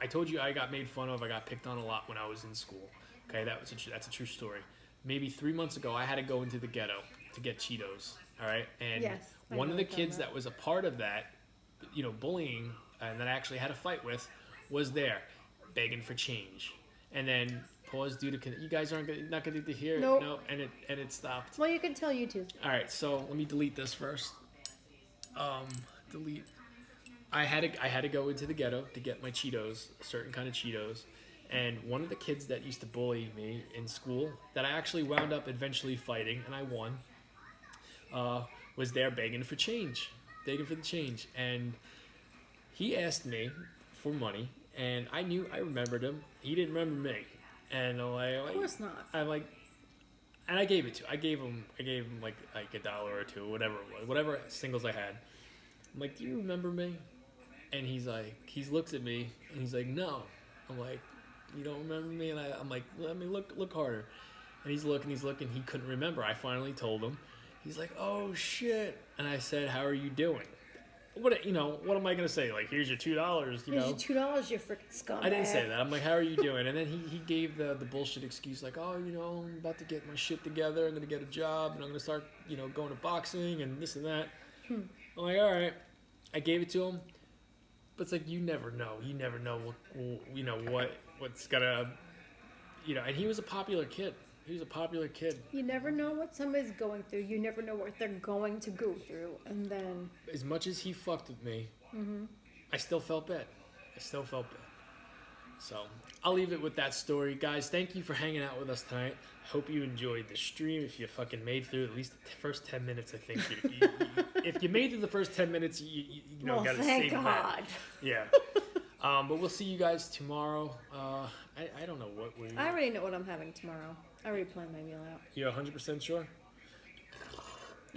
told you I got made fun of. I got picked on a lot when I was in school. Okay, that's a true story. Maybe 3 months ago, I had to go into the ghetto to get Cheetos. All right, and yes, one of the kids that was a part of that, bullying, and that I actually had a fight with, was there, begging for change. And then pause due to you guys aren't not gonna get to hear it. Nope. No, and it stopped. Well, you can tell YouTube. All right, so let me delete this first. Delete. I had to go into the ghetto to get my Cheetos, a certain kind of Cheetos, and one of the kids that used to bully me in school, that I actually wound up eventually fighting, and I won, was there begging for the change, and he asked me for money, and I remembered him. He didn't remember me, and Of course not. and I gave it to. I gave him like $1 or $2, whatever it was, whatever singles I had. I'm like, do you remember me? And he looks at me and he's like, no. I'm like, you don't remember me? And I'm like, let me look harder. And he's looking. He couldn't remember. I finally told him. He's like, oh shit. And I said, how are you doing? What am I gonna say? Like, here's your $2. Here's your $2, you freaking scumbag. I didn't say that. I'm like, how are you doing? And then he gave the bullshit excuse, like, oh, I'm about to get my shit together. I'm gonna get a job and I'm gonna start, going to boxing and this and that. I'm like, all right. I gave it to him, but it's like, you never know. You never know what's gonna, And he was a popular kid. You never know what somebody's going through. You never know what they're going to go through, and then. As much as he fucked with me, I still felt bad. So I'll leave it with that story, guys. Thank you for hanging out with us tonight. Hope you enjoyed the stream. If you fucking made through at least the first 10 minutes, I think. If you made through the first 10 minutes, you gotta thank save God. that. Yeah. But we'll see you guys tomorrow. I don't know what we. I already know what I'm having tomorrow. I already planned my meal out. You're 100% sure?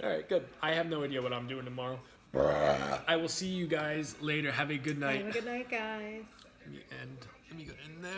All right, good. I have no idea what I'm doing tomorrow. I will see you guys later. Have a good night. Have a good night, guys. Let me go in there.